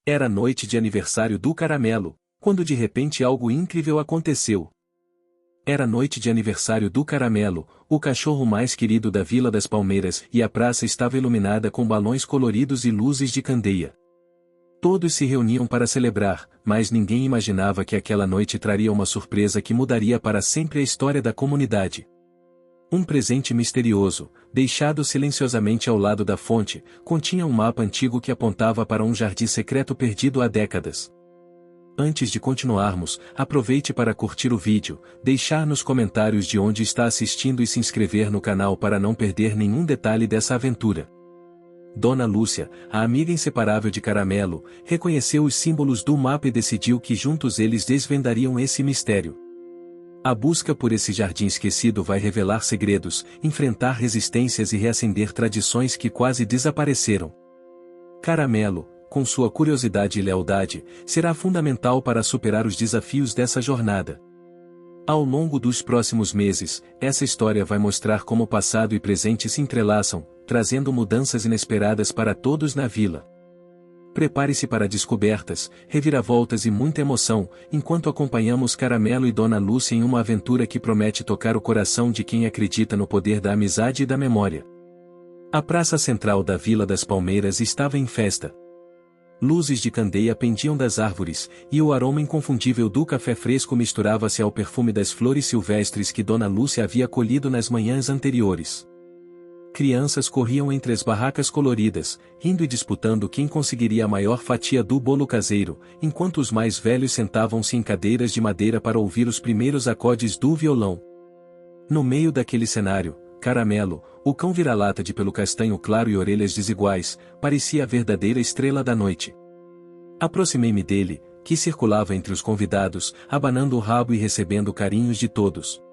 Era noite de aniversário do Caramelo, quando de repente algo incrível aconteceu. Era noite de aniversário do Caramelo, o cachorro mais querido da Vila das Palmeiras, e a praça estava iluminada com balões coloridos e luzes de candeia. Todos se reuniam para celebrar, mas ninguém imaginava que aquela noite traria uma surpresa que mudaria para sempre a história da comunidade. Um presente misterioso, deixado silenciosamente ao lado da fonte, continha um mapa antigo que apontava para um jardim secreto perdido há décadas. Antes de continuarmos, aproveite para curtir o vídeo, deixar nos comentários de onde está assistindo e se inscrever no canal para não perder nenhum detalhe dessa aventura. Dona Lúcia, a amiga inseparável de Caramelo, reconheceu os símbolos do mapa e decidiu que juntos eles desvendariam esse mistério. A busca por esse jardim esquecido vai revelar segredos, enfrentar resistências e reacender tradições que quase desapareceram. Caramelo, com sua curiosidade e lealdade, será fundamental para superar os desafios dessa jornada. Ao longo dos próximos meses, essa história vai mostrar como o passado e presente se entrelaçam, trazendo mudanças inesperadas para todos na vila. Prepare-se para descobertas, reviravoltas e muita emoção, enquanto acompanhamos Caramelo e Dona Lúcia em uma aventura que promete tocar o coração de quem acredita no poder da amizade e da memória. A praça central da Vila das Palmeiras estava em festa. Luzes de candeia pendiam das árvores, e o aroma inconfundível do café fresco misturava-se ao perfume das flores silvestres que Dona Lúcia havia colhido nas manhãs anteriores. Crianças corriam entre as barracas coloridas, rindo e disputando quem conseguiria a maior fatia do bolo caseiro, enquanto os mais velhos sentavam-se em cadeiras de madeira para ouvir os primeiros acordes do violão. No meio daquele cenário, Caramelo, o cão vira-lata de pelo castanho claro e orelhas desiguais, parecia a verdadeira estrela da noite. Aproximei-me dele, que circulava entre os convidados, abanando o rabo e recebendo carinhos de todos.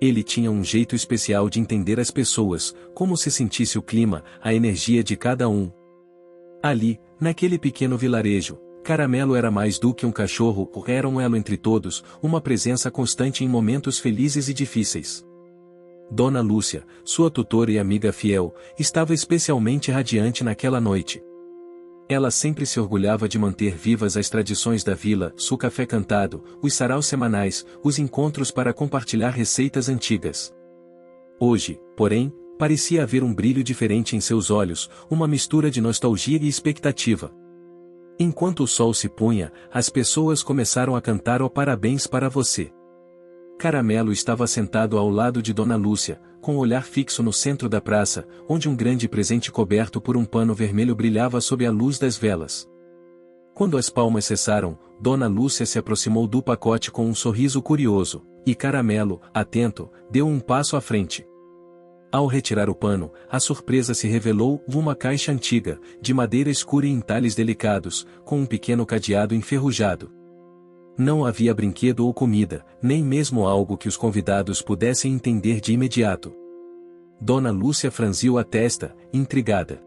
Ele tinha um jeito especial de entender as pessoas, como se sentisse o clima, a energia de cada um. Ali, naquele pequeno vilarejo, Caramelo era mais do que um cachorro, era um elo entre todos, uma presença constante em momentos felizes e difíceis. Dona Lúcia, sua tutora e amiga fiel, estava especialmente radiante naquela noite. Ela sempre se orgulhava de manter vivas as tradições da vila, o café cantado, os saraus semanais, os encontros para compartilhar receitas antigas. Hoje, porém, parecia haver um brilho diferente em seus olhos, uma mistura de nostalgia e expectativa. Enquanto o sol se punha, as pessoas começaram a cantar o parabéns para você. Caramelo estava sentado ao lado de Dona Lúcia, com o olhar fixo no centro da praça, onde um grande presente coberto por um pano vermelho brilhava sob a luz das velas. Quando as palmas cessaram, Dona Lúcia se aproximou do pacote com um sorriso curioso, e Caramelo, atento, deu um passo à frente. Ao retirar o pano, a surpresa se revelou uma caixa antiga, de madeira escura e entalhes delicados, com um pequeno cadeado enferrujado. Não havia brinquedo ou comida, nem mesmo algo que os convidados pudessem entender de imediato. Dona Lúcia franziu a testa, intrigada.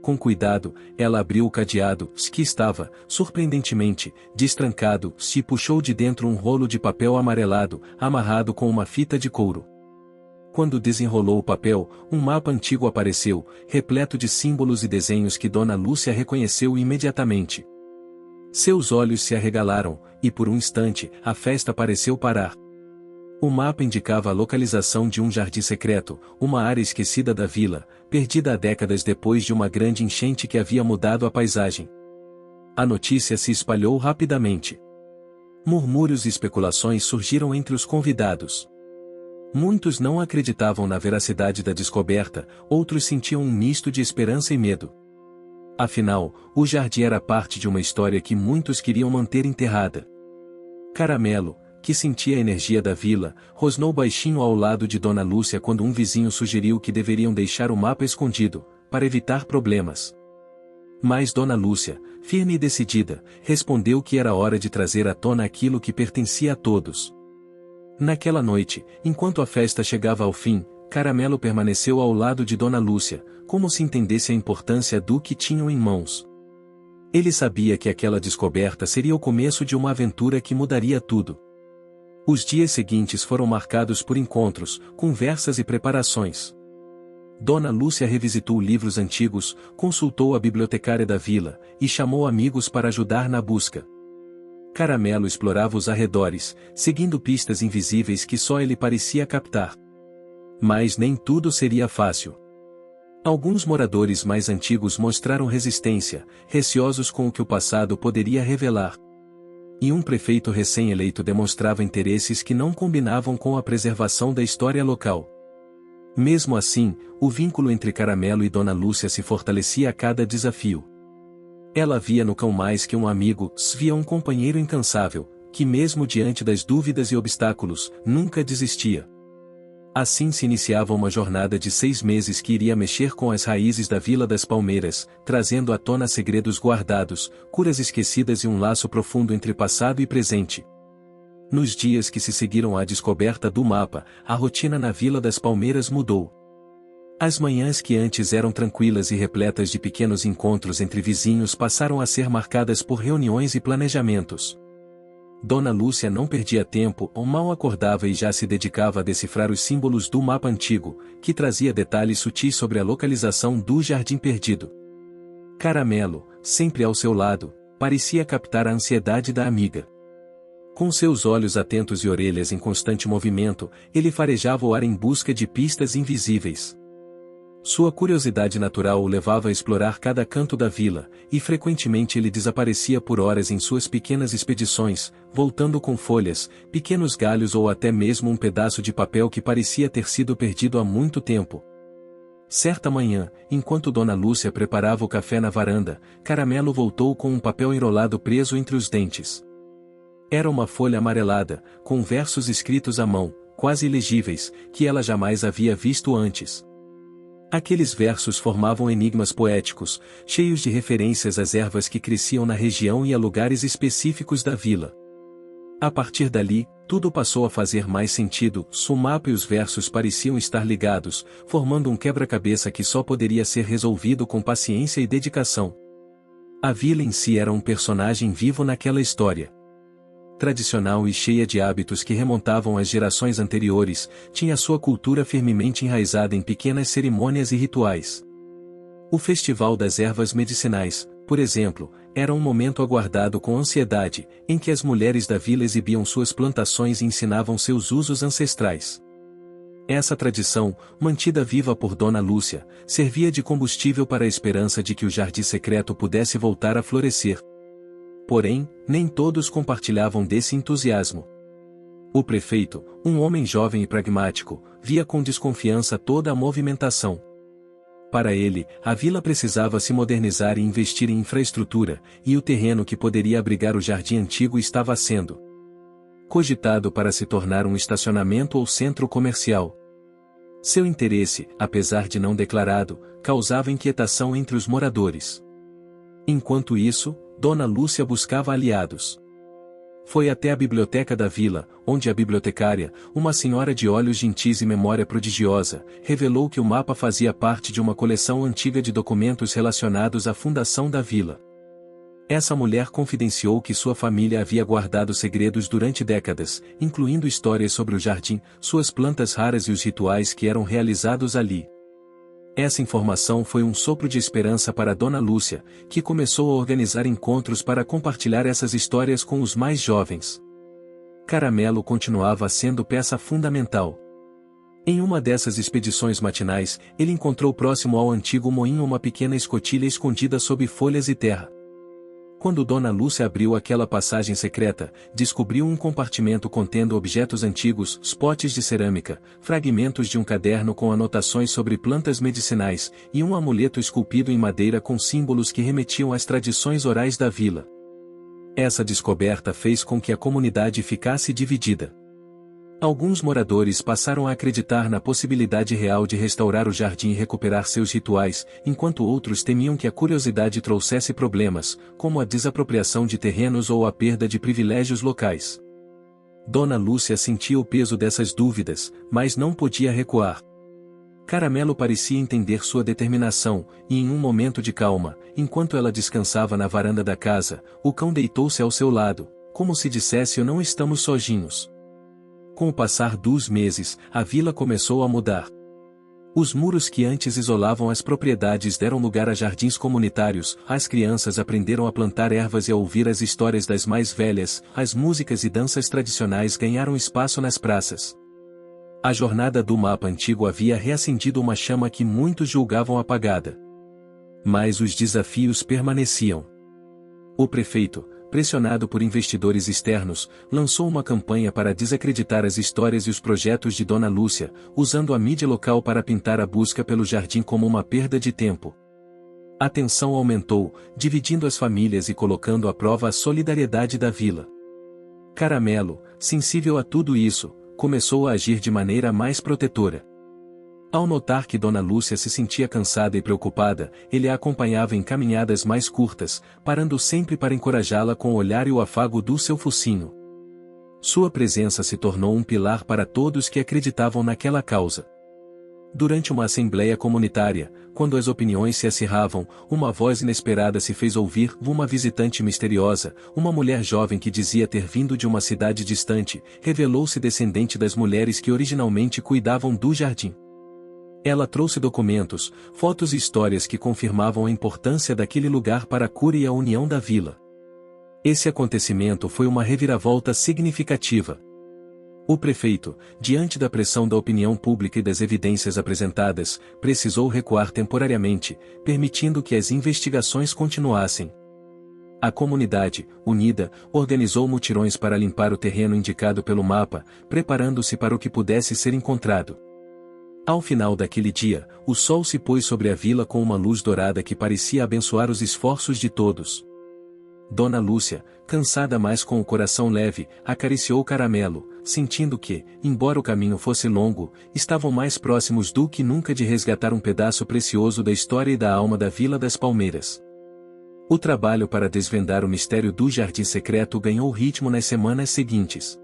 Com cuidado, ela abriu o cadeado, que estava, surpreendentemente, destrancado, e puxou de dentro um rolo de papel amarelado, amarrado com uma fita de couro. Quando desenrolou o papel, um mapa antigo apareceu, repleto de símbolos e desenhos que Dona Lúcia reconheceu imediatamente. Seus olhos se arregalaram, e por um instante, a festa pareceu parar. O mapa indicava a localização de um jardim secreto, uma área esquecida da vila, perdida há décadas depois de uma grande enchente que havia mudado a paisagem. A notícia se espalhou rapidamente. Murmúrios e especulações surgiram entre os convidados. Muitos não acreditavam na veracidade da descoberta, outros sentiam um misto de esperança e medo. Afinal, o jardim era parte de uma história que muitos queriam manter enterrada. Caramelo, que sentia a energia da vila, rosnou baixinho ao lado de Dona Lúcia quando um vizinho sugeriu que deveriam deixar o mapa escondido, para evitar problemas. Mas Dona Lúcia, firme e decidida, respondeu que era hora de trazer à tona aquilo que pertencia a todos. Naquela noite, enquanto a festa chegava ao fim, Caramelo permaneceu ao lado de Dona Lúcia, como se entendesse a importância do que tinham em mãos. Ele sabia que aquela descoberta seria o começo de uma aventura que mudaria tudo. Os dias seguintes foram marcados por encontros, conversas e preparações. Dona Lúcia revisitou livros antigos, consultou a bibliotecária da vila, e chamou amigos para ajudar na busca. Caramelo explorava os arredores, seguindo pistas invisíveis que só ele parecia captar. Mas nem tudo seria fácil. Alguns moradores mais antigos mostraram resistência, receosos com o que o passado poderia revelar. E um prefeito recém-eleito demonstrava interesses que não combinavam com a preservação da história local. Mesmo assim, o vínculo entre Caramelo e Dona Lúcia se fortalecia a cada desafio. Ela via no cão mais que um amigo, via um companheiro incansável, que mesmo diante das dúvidas e obstáculos, nunca desistia. Assim se iniciava uma jornada de 6 meses que iria mexer com as raízes da Vila das Palmeiras, trazendo à tona segredos guardados, curas esquecidas e um laço profundo entre passado e presente. Nos dias que se seguiram à descoberta do mapa, a rotina na Vila das Palmeiras mudou. As manhãs que antes eram tranquilas e repletas de pequenos encontros entre vizinhos passaram a ser marcadas por reuniões e planejamentos. Dona Lúcia não perdia tempo ou mal acordava e já se dedicava a decifrar os símbolos do mapa antigo, que trazia detalhes sutis sobre a localização do Jardim Perdido. Caramelo, sempre ao seu lado, parecia captar a ansiedade da amiga. Com seus olhos atentos e orelhas em constante movimento, ele farejava o ar em busca de pistas invisíveis. Sua curiosidade natural o levava a explorar cada canto da vila, e frequentemente ele desaparecia por horas em suas pequenas expedições, voltando com folhas, pequenos galhos ou até mesmo um pedaço de papel que parecia ter sido perdido há muito tempo. Certa manhã, enquanto Dona Lúcia preparava o café na varanda, Caramelo voltou com um papel enrolado preso entre os dentes. Era uma folha amarelada, com versos escritos à mão, quase ilegíveis, que ela jamais havia visto antes. Aqueles versos formavam enigmas poéticos, cheios de referências às ervas que cresciam na região e a lugares específicos da vila. A partir dali, tudo passou a fazer mais sentido, o mapa e os versos pareciam estar ligados, formando um quebra-cabeça que só poderia ser resolvido com paciência e dedicação. A vila em si era um personagem vivo naquela história. Tradicional e cheia de hábitos que remontavam às gerações anteriores, tinha sua cultura firmemente enraizada em pequenas cerimônias e rituais. O Festival das Ervas Medicinais, por exemplo, era um momento aguardado com ansiedade, em que as mulheres da vila exibiam suas plantações e ensinavam seus usos ancestrais. Essa tradição, mantida viva por Dona Lúcia, servia de combustível para a esperança de que o jardim secreto pudesse voltar a florescer. Porém, nem todos compartilhavam desse entusiasmo. O prefeito, um homem jovem e pragmático, via com desconfiança toda a movimentação. Para ele, a vila precisava se modernizar e investir em infraestrutura, e o terreno que poderia abrigar o jardim antigo estava sendo cogitado para se tornar um estacionamento ou centro comercial. Seu interesse, apesar de não declarado, causava inquietação entre os moradores. Enquanto isso, Dona Lúcia buscava aliados. Foi até a biblioteca da vila, onde a bibliotecária, uma senhora de olhos gentis e memória prodigiosa, revelou que o mapa fazia parte de uma coleção antiga de documentos relacionados à fundação da vila. Essa mulher confidenciou que sua família havia guardado segredos durante décadas, incluindo histórias sobre o jardim, suas plantas raras e os rituais que eram realizados ali. Essa informação foi um sopro de esperança para Dona Lúcia, que começou a organizar encontros para compartilhar essas histórias com os mais jovens. Caramelo continuava sendo peça fundamental. Em uma dessas expedições matinais, ele encontrou próximo ao antigo moinho uma pequena escotilha escondida sob folhas e terra. Quando Dona Lúcia abriu aquela passagem secreta, descobriu um compartimento contendo objetos antigos, potes de cerâmica, fragmentos de um caderno com anotações sobre plantas medicinais, e um amuleto esculpido em madeira com símbolos que remetiam às tradições orais da vila. Essa descoberta fez com que a comunidade ficasse dividida. Alguns moradores passaram a acreditar na possibilidade real de restaurar o jardim e recuperar seus rituais, enquanto outros temiam que a curiosidade trouxesse problemas, como a desapropriação de terrenos ou a perda de privilégios locais. Dona Lúcia sentia o peso dessas dúvidas, mas não podia recuar. Caramelo parecia entender sua determinação, e em um momento de calma, enquanto ela descansava na varanda da casa, o cão deitou-se ao seu lado, como se dissesse: "Não estamos sozinhos." Com o passar dos meses, a vila começou a mudar. Os muros que antes isolavam as propriedades deram lugar a jardins comunitários, as crianças aprenderam a plantar ervas e a ouvir as histórias das mais velhas, as músicas e danças tradicionais ganharam espaço nas praças. A jornada do mapa antigo havia reacendido uma chama que muitos julgavam apagada. Mas os desafios permaneciam. O prefeito, pressionado por investidores externos, lançou uma campanha para desacreditar as histórias e os projetos de Dona Lúcia, usando a mídia local para pintar a busca pelo jardim como uma perda de tempo. A tensão aumentou, dividindo as famílias e colocando à prova a solidariedade da vila. Caramelo, sensível a tudo isso, começou a agir de maneira mais protetora. Ao notar que Dona Lúcia se sentia cansada e preocupada, ele a acompanhava em caminhadas mais curtas, parando sempre para encorajá-la com o olhar e o afago do seu focinho. Sua presença se tornou um pilar para todos que acreditavam naquela causa. Durante uma assembleia comunitária, quando as opiniões se acirravam, uma voz inesperada se fez ouvir, uma visitante misteriosa, uma mulher jovem que dizia ter vindo de uma cidade distante, revelou-se descendente das mulheres que originalmente cuidavam do jardim. Ela trouxe documentos, fotos e histórias que confirmavam a importância daquele lugar para a cura e a união da vila. Esse acontecimento foi uma reviravolta significativa. O prefeito, diante da pressão da opinião pública e das evidências apresentadas, precisou recuar temporariamente, permitindo que as investigações continuassem. A comunidade, unida, organizou mutirões para limpar o terreno indicado pelo mapa, preparando-se para o que pudesse ser encontrado. Ao final daquele dia, o sol se pôs sobre a vila com uma luz dourada que parecia abençoar os esforços de todos. Dona Lúcia, cansada mas com o coração leve, acariciou Caramelo, sentindo que, embora o caminho fosse longo, estavam mais próximos do que nunca de resgatar um pedaço precioso da história e da alma da Vila das Palmeiras. O trabalho para desvendar o mistério do Jardim Secreto ganhou ritmo nas semanas seguintes.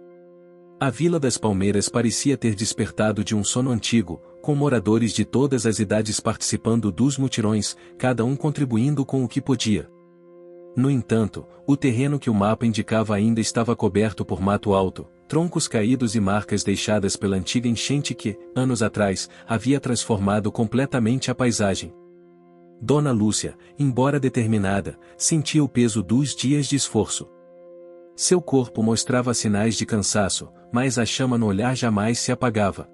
A Vila das Palmeiras parecia ter despertado de um sono antigo, com moradores de todas as idades participando dos mutirões, cada um contribuindo com o que podia. No entanto, o terreno que o mapa indicava ainda estava coberto por mato alto, troncos caídos e marcas deixadas pela antiga enchente que, anos atrás, havia transformado completamente a paisagem. Dona Lúcia, embora determinada, sentia o peso dos dias de esforço. Seu corpo mostrava sinais de cansaço, mas a chama no olhar jamais se apagava.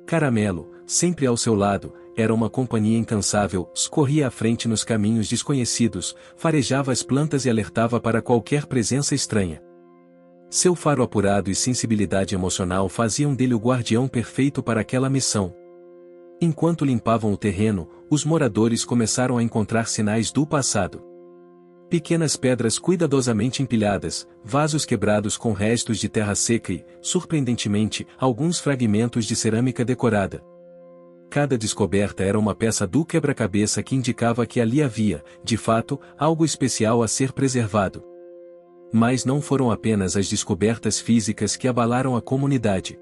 Caramelo, sempre ao seu lado, era uma companhia incansável, corria à frente nos caminhos desconhecidos, farejava as plantas e alertava para qualquer presença estranha. Seu faro apurado e sensibilidade emocional faziam dele o guardião perfeito para aquela missão. Enquanto limpavam o terreno, os moradores começaram a encontrar sinais do passado. Pequenas pedras cuidadosamente empilhadas, vasos quebrados com restos de terra seca e, surpreendentemente, alguns fragmentos de cerâmica decorada. Cada descoberta era uma peça do quebra-cabeça que indicava que ali havia, de fato, algo especial a ser preservado. Mas não foram apenas as descobertas físicas que abalaram a comunidade.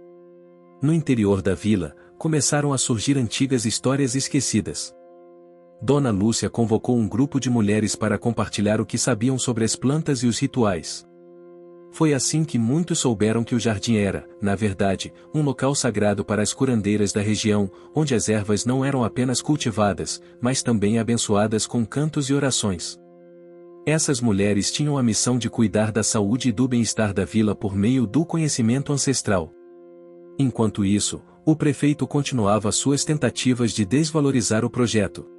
No interior da vila, começaram a surgir antigas histórias esquecidas. Dona Lúcia convocou um grupo de mulheres para compartilhar o que sabiam sobre as plantas e os rituais. Foi assim que muitos souberam que o jardim era, na verdade, um local sagrado para as curandeiras da região, onde as ervas não eram apenas cultivadas, mas também abençoadas com cantos e orações. Essas mulheres tinham a missão de cuidar da saúde e do bem-estar da vila por meio do conhecimento ancestral. Enquanto isso, o prefeito continuava suas tentativas de desvalorizar o projeto.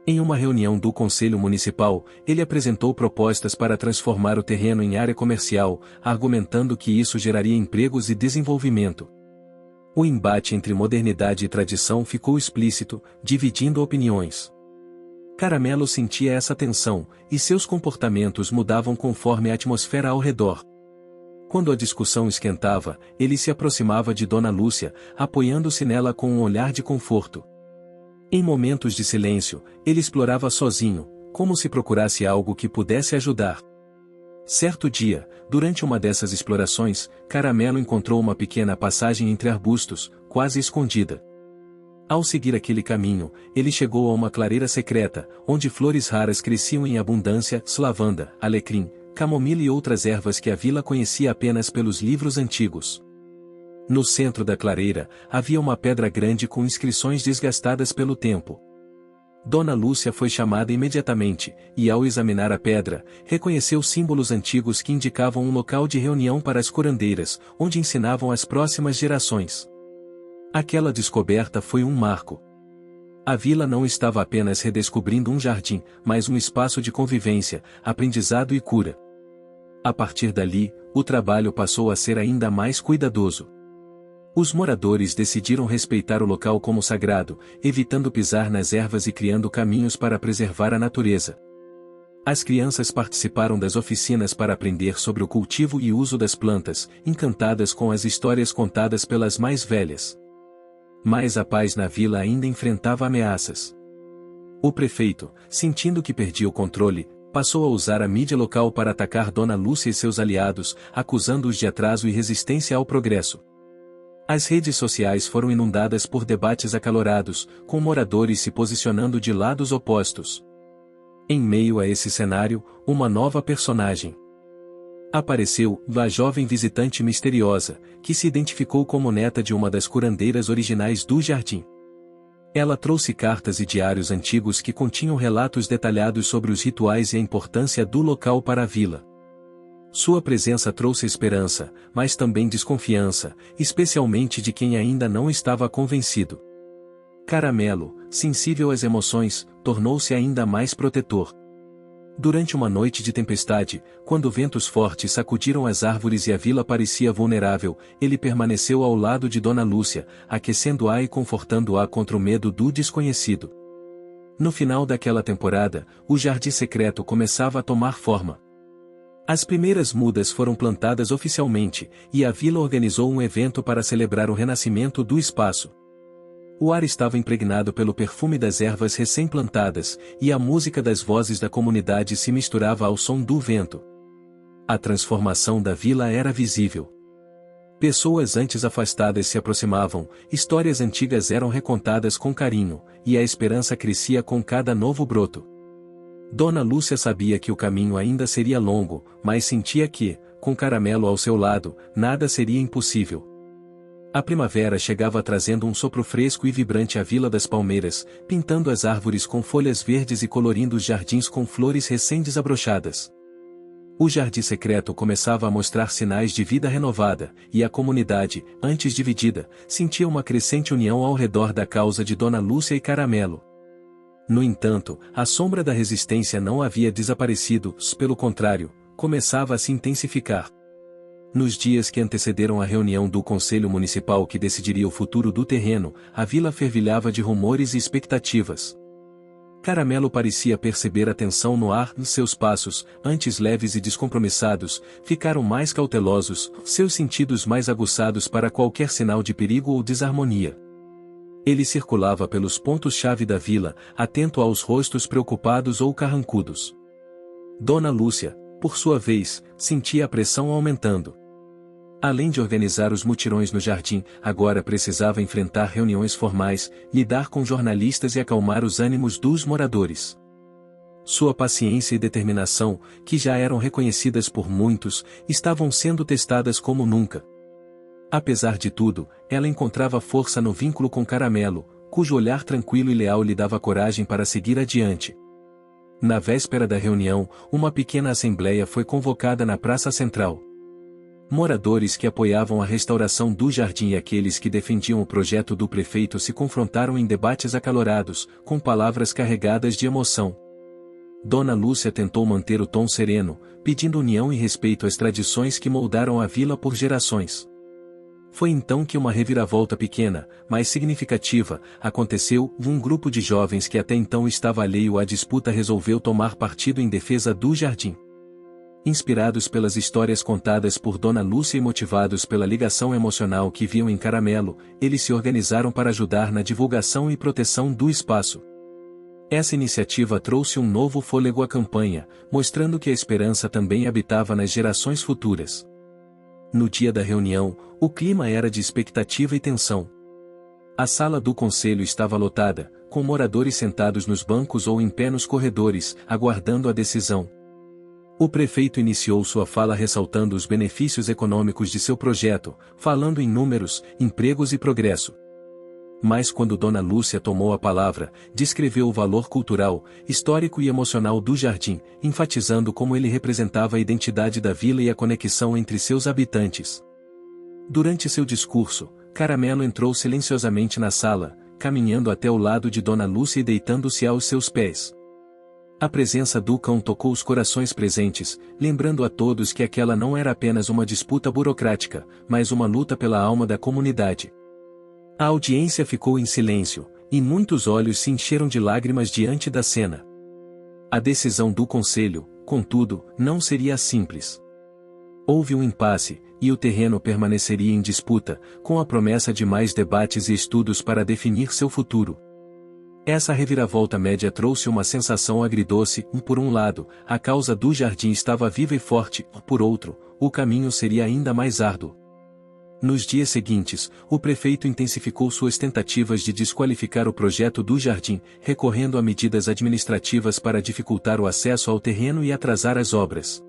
Em uma reunião do Conselho Municipal, ele apresentou propostas para transformar o terreno em área comercial, argumentando que isso geraria empregos e desenvolvimento. O embate entre modernidade e tradição ficou explícito, dividindo opiniões. Caramelo sentia essa tensão, e seus comportamentos mudavam conforme a atmosfera ao redor. Quando a discussão esquentava, ele se aproximava de Dona Lúcia, apoiando-se nela com um olhar de conforto. Em momentos de silêncio, ele explorava sozinho, como se procurasse algo que pudesse ajudar. Certo dia, durante uma dessas explorações, Caramelo encontrou uma pequena passagem entre arbustos, quase escondida. Ao seguir aquele caminho, ele chegou a uma clareira secreta, onde flores raras cresciam em abundância, lavanda, alecrim, camomila e outras ervas que a vila conhecia apenas pelos livros antigos. No centro da clareira, havia uma pedra grande com inscrições desgastadas pelo tempo. Dona Lúcia foi chamada imediatamente, e ao examinar a pedra, reconheceu símbolos antigos que indicavam um local de reunião para as curandeiras, onde ensinavam as próximas gerações. Aquela descoberta foi um marco. A vila não estava apenas redescobrindo um jardim, mas um espaço de convivência, aprendizado e cura. A partir dali, o trabalho passou a ser ainda mais cuidadoso. Os moradores decidiram respeitar o local como sagrado, evitando pisar nas ervas e criando caminhos para preservar a natureza. As crianças participaram das oficinas para aprender sobre o cultivo e uso das plantas, encantadas com as histórias contadas pelas mais velhas. Mas a paz na vila ainda enfrentava ameaças. O prefeito, sentindo que perdia o controle, passou a usar a mídia local para atacar Dona Lúcia e seus aliados, acusando-os de atraso e resistência ao progresso. As redes sociais foram inundadas por debates acalorados, com moradores se posicionando de lados opostos. Em meio a esse cenário, uma nova personagem apareceu, a jovem visitante misteriosa, que se identificou como neta de uma das curandeiras originais do jardim. Ela trouxe cartas e diários antigos que continham relatos detalhados sobre os rituais e a importância do local para a vila. Sua presença trouxe esperança, mas também desconfiança, especialmente de quem ainda não estava convencido. Caramelo, sensível às emoções, tornou-se ainda mais protetor. Durante uma noite de tempestade, quando ventos fortes sacudiram as árvores e a vila parecia vulnerável, ele permaneceu ao lado de Dona Lúcia, aquecendo-a e confortando-a contra o medo do desconhecido. No final daquela temporada, o jardim secreto começava a tomar forma. As primeiras mudas foram plantadas oficialmente, e a vila organizou um evento para celebrar o renascimento do espaço. O ar estava impregnado pelo perfume das ervas recém-plantadas, e a música das vozes da comunidade se misturava ao som do vento. A transformação da vila era visível. Pessoas antes afastadas se aproximavam, histórias antigas eram recontadas com carinho, e a esperança crescia com cada novo broto. Dona Lúcia sabia que o caminho ainda seria longo, mas sentia que, com Caramelo ao seu lado, nada seria impossível. A primavera chegava trazendo um sopro fresco e vibrante à Vila das Palmeiras, pintando as árvores com folhas verdes e colorindo os jardins com flores recém-desabrochadas. O jardim secreto começava a mostrar sinais de vida renovada, e a comunidade, antes dividida, sentia uma crescente união ao redor da causa de Dona Lúcia e Caramelo. No entanto, a sombra da resistência não havia desaparecido, pelo contrário, começava a se intensificar. Nos dias que antecederam a reunião do Conselho Municipal que decidiria o futuro do terreno, a vila fervilhava de rumores e expectativas. Caramelo parecia perceber a tensão no ar, seus passos, antes leves e descompromissados, ficaram mais cautelosos, seus sentidos mais aguçados para qualquer sinal de perigo ou desarmonia. Ele circulava pelos pontos-chave da vila, atento aos rostos preocupados ou carrancudos. Dona Lúcia, por sua vez, sentia a pressão aumentando. Além de organizar os mutirões no jardim, agora precisava enfrentar reuniões formais, lidar com jornalistas e acalmar os ânimos dos moradores. Sua paciência e determinação, que já eram reconhecidas por muitos, estavam sendo testadas como nunca. Apesar de tudo, ela encontrava força no vínculo com Caramelo, cujo olhar tranquilo e leal lhe dava coragem para seguir adiante. Na véspera da reunião, uma pequena assembleia foi convocada na Praça Central. Moradores que apoiavam a restauração do jardim e aqueles que defendiam o projeto do prefeito se confrontaram em debates acalorados, com palavras carregadas de emoção. Dona Lúcia tentou manter o tom sereno, pedindo união e respeito às tradições que moldaram a vila por gerações. Foi então que uma reviravolta pequena, mas significativa, aconteceu. Um grupo de jovens que até então estava alheio à disputa resolveu tomar partido em defesa do jardim. Inspirados pelas histórias contadas por Dona Lúcia e motivados pela ligação emocional que viam em Caramelo, eles se organizaram para ajudar na divulgação e proteção do espaço. Essa iniciativa trouxe um novo fôlego à campanha, mostrando que a esperança também habitava nas gerações futuras. No dia da reunião, o clima era de expectativa e tensão. A sala do conselho estava lotada, com moradores sentados nos bancos ou em pé nos corredores, aguardando a decisão. O prefeito iniciou sua fala ressaltando os benefícios econômicos de seu projeto, falando em números, empregos e progresso. Mas quando Dona Lúcia tomou a palavra, descreveu o valor cultural, histórico e emocional do jardim, enfatizando como ele representava a identidade da vila e a conexão entre seus habitantes. Durante seu discurso, Caramelo entrou silenciosamente na sala, caminhando até o lado de Dona Lúcia e deitando-se aos seus pés. A presença do cão tocou os corações presentes, lembrando a todos que aquela não era apenas uma disputa burocrática, mas uma luta pela alma da comunidade. A audiência ficou em silêncio, e muitos olhos se encheram de lágrimas diante da cena. A decisão do conselho, contudo, não seria simples. Houve um impasse, e o terreno permaneceria em disputa, com a promessa de mais debates e estudos para definir seu futuro. Essa reviravolta média trouxe uma sensação agridoce, por um lado, a causa do jardim estava viva e forte, por outro, o caminho seria ainda mais árduo. Nos dias seguintes, o prefeito intensificou suas tentativas de desqualificar o projeto do jardim, recorrendo a medidas administrativas para dificultar o acesso ao terreno e atrasar as obras.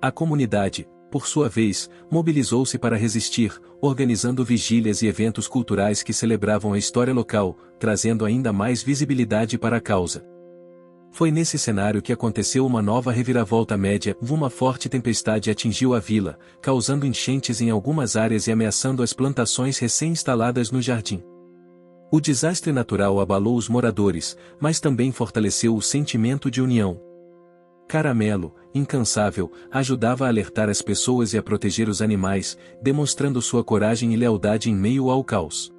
A comunidade, por sua vez, mobilizou-se para resistir, organizando vigílias e eventos culturais que celebravam a história local, trazendo ainda mais visibilidade para a causa. Foi nesse cenário que aconteceu uma nova reviravolta média. Uma forte tempestade atingiu a vila, causando enchentes em algumas áreas e ameaçando as plantações recém-instaladas no jardim. O desastre natural abalou os moradores, mas também fortaleceu o sentimento de união. Caramelo, incansável, ajudava a alertar as pessoas e a proteger os animais, demonstrando sua coragem e lealdade em meio ao caos.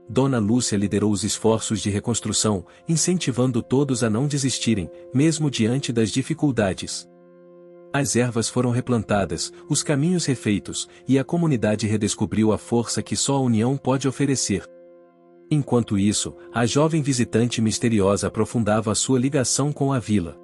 Dona Lúcia liderou os esforços de reconstrução, incentivando todos a não desistirem, mesmo diante das dificuldades. As ervas foram replantadas, os caminhos refeitos, e a comunidade redescobriu a força que só a união pode oferecer. Enquanto isso, a jovem visitante misteriosa aprofundava a sua ligação com a vila.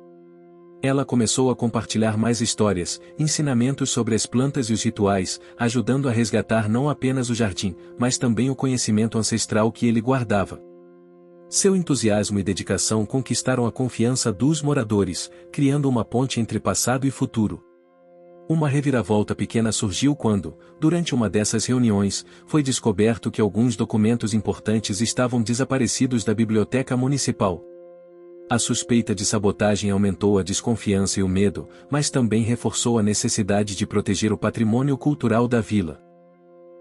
Ela começou a compartilhar mais histórias, ensinamentos sobre as plantas e os rituais, ajudando a resgatar não apenas o jardim, mas também o conhecimento ancestral que ele guardava. Seu entusiasmo e dedicação conquistaram a confiança dos moradores, criando uma ponte entre passado e futuro. Uma reviravolta pequena surgiu quando, durante uma dessas reuniões, foi descoberto que alguns documentos importantes estavam desaparecidos da biblioteca municipal. A suspeita de sabotagem aumentou a desconfiança e o medo, mas também reforçou a necessidade de proteger o patrimônio cultural da vila.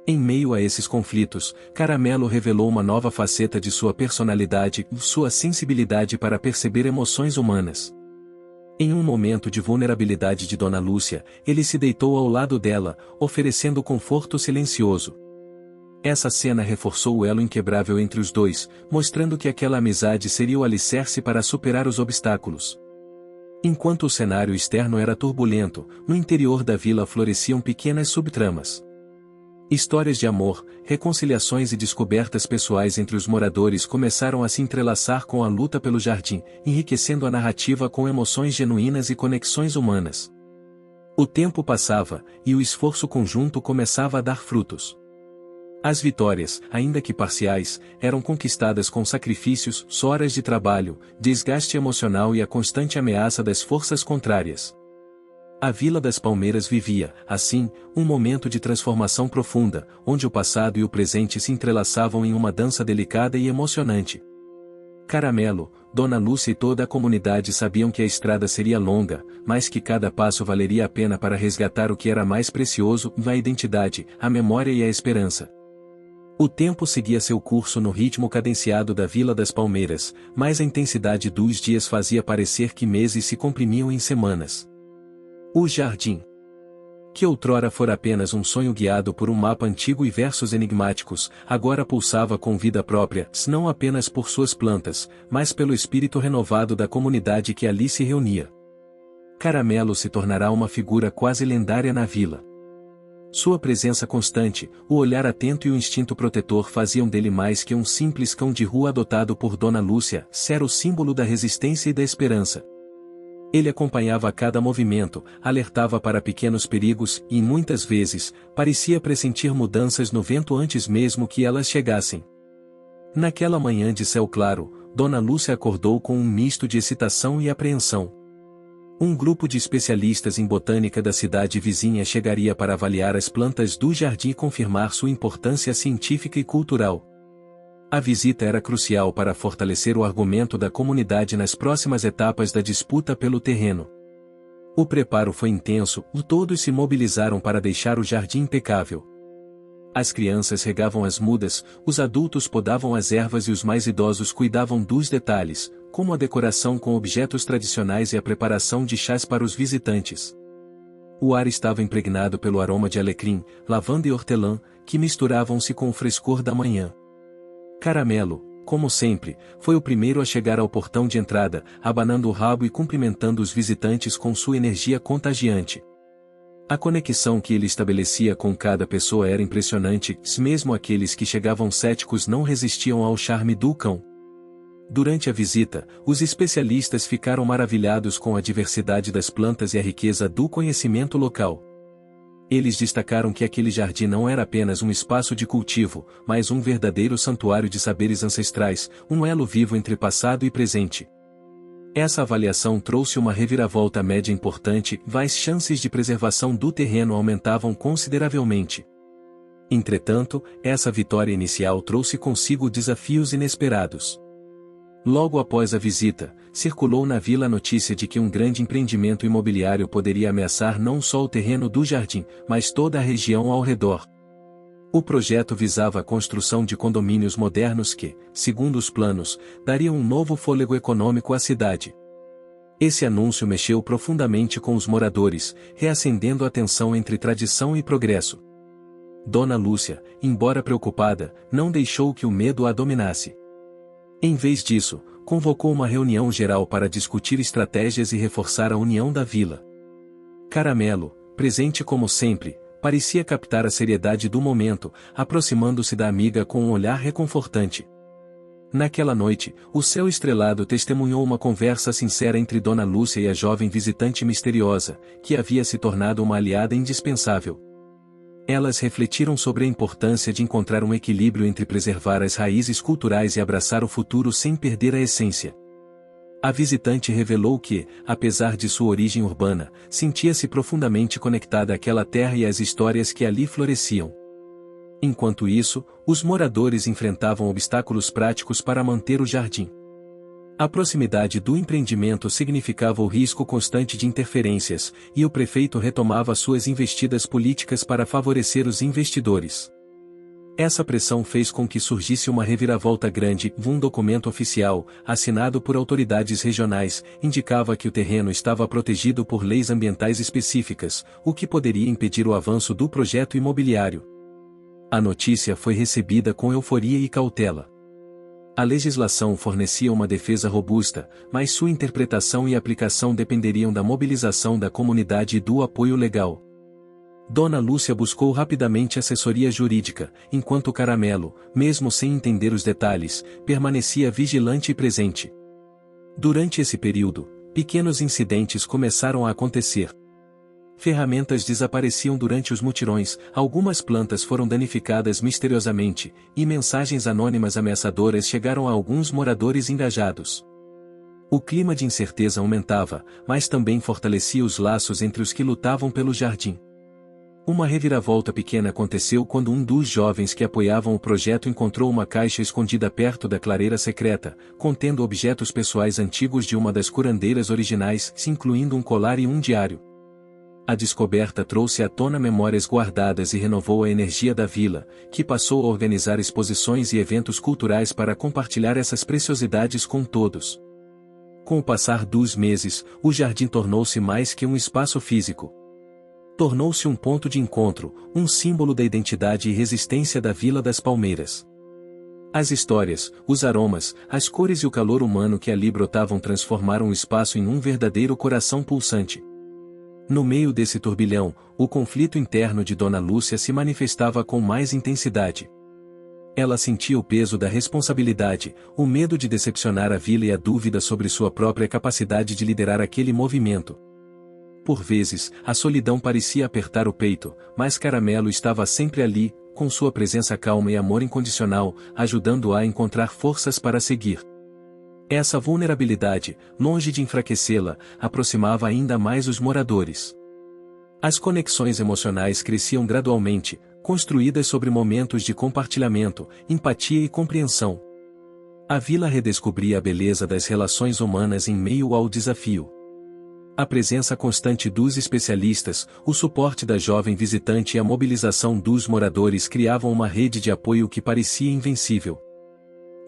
Em meio a esses conflitos, Caramelo revelou uma nova faceta de sua personalidade, sua sensibilidade para perceber emoções humanas. Em um momento de vulnerabilidade de Dona Lúcia, ele se deitou ao lado dela, oferecendo conforto silencioso. Essa cena reforçou o elo inquebrável entre os dois, mostrando que aquela amizade seria o alicerce para superar os obstáculos. Enquanto o cenário externo era turbulento, no interior da vila floresciam pequenas subtramas. Histórias de amor, reconciliações e descobertas pessoais entre os moradores começaram a se entrelaçar com a luta pelo jardim, enriquecendo a narrativa com emoções genuínas e conexões humanas. O tempo passava, e o esforço conjunto começava a dar frutos. As vitórias, ainda que parciais, eram conquistadas com sacrifícios, horas de trabalho, desgaste emocional e a constante ameaça das forças contrárias. A Vila das Palmeiras vivia, assim, um momento de transformação profunda, onde o passado e o presente se entrelaçavam em uma dança delicada e emocionante. Caramelo, Dona Lúcia e toda a comunidade sabiam que a estrada seria longa, mas que cada passo valeria a pena para resgatar o que era mais precioso, a identidade, a memória e a esperança. O tempo seguia seu curso no ritmo cadenciado da Vila das Palmeiras, mas a intensidade dos dias fazia parecer que meses se comprimiam em semanas. O jardim, que outrora fora apenas um sonho guiado por um mapa antigo e versos enigmáticos, agora pulsava com vida própria, não apenas por suas plantas, mas pelo espírito renovado da comunidade que ali se reunia. Caramelo se tornará uma figura quase lendária na vila. Sua presença constante, o olhar atento e o instinto protetor faziam dele mais que um simples cão de rua adotado por Dona Lúcia, era o símbolo da resistência e da esperança. Ele acompanhava cada movimento, alertava para pequenos perigos e, muitas vezes, parecia pressentir mudanças no vento antes mesmo que elas chegassem. Naquela manhã de céu claro, Dona Lúcia acordou com um misto de excitação e apreensão. Um grupo de especialistas em botânica da cidade vizinha chegaria para avaliar as plantas do jardim e confirmar sua importância científica e cultural. A visita era crucial para fortalecer o argumento da comunidade nas próximas etapas da disputa pelo terreno. O preparo foi intenso, todos se mobilizaram para deixar o jardim impecável. As crianças regavam as mudas, os adultos podavam as ervas e os mais idosos cuidavam dos detalhes, como a decoração com objetos tradicionais e a preparação de chás para os visitantes. O ar estava impregnado pelo aroma de alecrim, lavanda e hortelã, que misturavam-se com o frescor da manhã. Caramelo, como sempre, foi o primeiro a chegar ao portão de entrada, abanando o rabo e cumprimentando os visitantes com sua energia contagiante. A conexão que ele estabelecia com cada pessoa era impressionante, mesmo aqueles que chegavam céticos não resistiam ao charme do cão. Durante a visita, os especialistas ficaram maravilhados com a diversidade das plantas e a riqueza do conhecimento local. Eles destacaram que aquele jardim não era apenas um espaço de cultivo, mas um verdadeiro santuário de saberes ancestrais, um elo vivo entre passado e presente. Essa avaliação trouxe uma reviravolta média importante, as chances de preservação do terreno aumentavam consideravelmente. Entretanto, essa vitória inicial trouxe consigo desafios inesperados. Logo após a visita, circulou na vila a notícia de que um grande empreendimento imobiliário poderia ameaçar não só o terreno do jardim, mas toda a região ao redor. O projeto visava a construção de condomínios modernos que, segundo os planos, dariam um novo fôlego econômico à cidade. Esse anúncio mexeu profundamente com os moradores, reacendendo a tensão entre tradição e progresso. Dona Lúcia, embora preocupada, não deixou que o medo a dominasse. Em vez disso, convocou uma reunião geral para discutir estratégias e reforçar a união da vila. Caramelo, presente como sempre, parecia captar a seriedade do momento, aproximando-se da amiga com um olhar reconfortante. Naquela noite, o céu estrelado testemunhou uma conversa sincera entre Dona Lúcia e a jovem visitante misteriosa, que havia se tornado uma aliada indispensável. Elas refletiram sobre a importância de encontrar um equilíbrio entre preservar as raízes culturais e abraçar o futuro sem perder a essência. A visitante revelou que, apesar de sua origem urbana, sentia-se profundamente conectada àquela terra e às histórias que ali floresciam. Enquanto isso, os moradores enfrentavam obstáculos práticos para manter o jardim. A proximidade do empreendimento significava o risco constante de interferências, e o prefeito retomava suas investidas políticas para favorecer os investidores. Essa pressão fez com que surgisse uma reviravolta grande. Um documento oficial, assinado por autoridades regionais, indicava que o terreno estava protegido por leis ambientais específicas, o que poderia impedir o avanço do projeto imobiliário. A notícia foi recebida com euforia e cautela. A legislação fornecia uma defesa robusta, mas sua interpretação e aplicação dependeriam da mobilização da comunidade e do apoio legal. Dona Lúcia buscou rapidamente assessoria jurídica, enquanto Caramelo, mesmo sem entender os detalhes, permanecia vigilante e presente. Durante esse período, pequenos incidentes começaram a acontecer. Ferramentas desapareciam durante os mutirões, algumas plantas foram danificadas misteriosamente, e mensagens anônimas ameaçadoras chegaram a alguns moradores engajados. O clima de incerteza aumentava, mas também fortalecia os laços entre os que lutavam pelo jardim. Uma reviravolta pequena aconteceu quando um dos jovens que apoiavam o projeto encontrou uma caixa escondida perto da clareira secreta, contendo objetos pessoais antigos de uma das curandeiras originais, incluindo um colar e um diário. A descoberta trouxe à tona memórias guardadas e renovou a energia da vila, que passou a organizar exposições e eventos culturais para compartilhar essas preciosidades com todos. Com o passar dos meses, o jardim tornou-se mais que um espaço físico. Tornou-se um ponto de encontro, um símbolo da identidade e resistência da Vila das Palmeiras. As histórias, os aromas, as cores e o calor humano que ali brotavam transformaram o espaço em um verdadeiro coração pulsante. No meio desse turbilhão, o conflito interno de Dona Lúcia se manifestava com mais intensidade. Ela sentia o peso da responsabilidade, o medo de decepcionar a vila e a dúvida sobre sua própria capacidade de liderar aquele movimento. Por vezes, a solidão parecia apertar o peito, mas Caramelo estava sempre ali, com sua presença calma e amor incondicional, ajudando-a a encontrar forças para seguir. Essa vulnerabilidade, longe de enfraquecê-la, aproximava ainda mais os moradores. As conexões emocionais cresciam gradualmente, construídas sobre momentos de compartilhamento, empatia e compreensão. A vila redescobria a beleza das relações humanas em meio ao desafio. A presença constante dos especialistas, o suporte da jovem visitante e a mobilização dos moradores criavam uma rede de apoio que parecia invencível.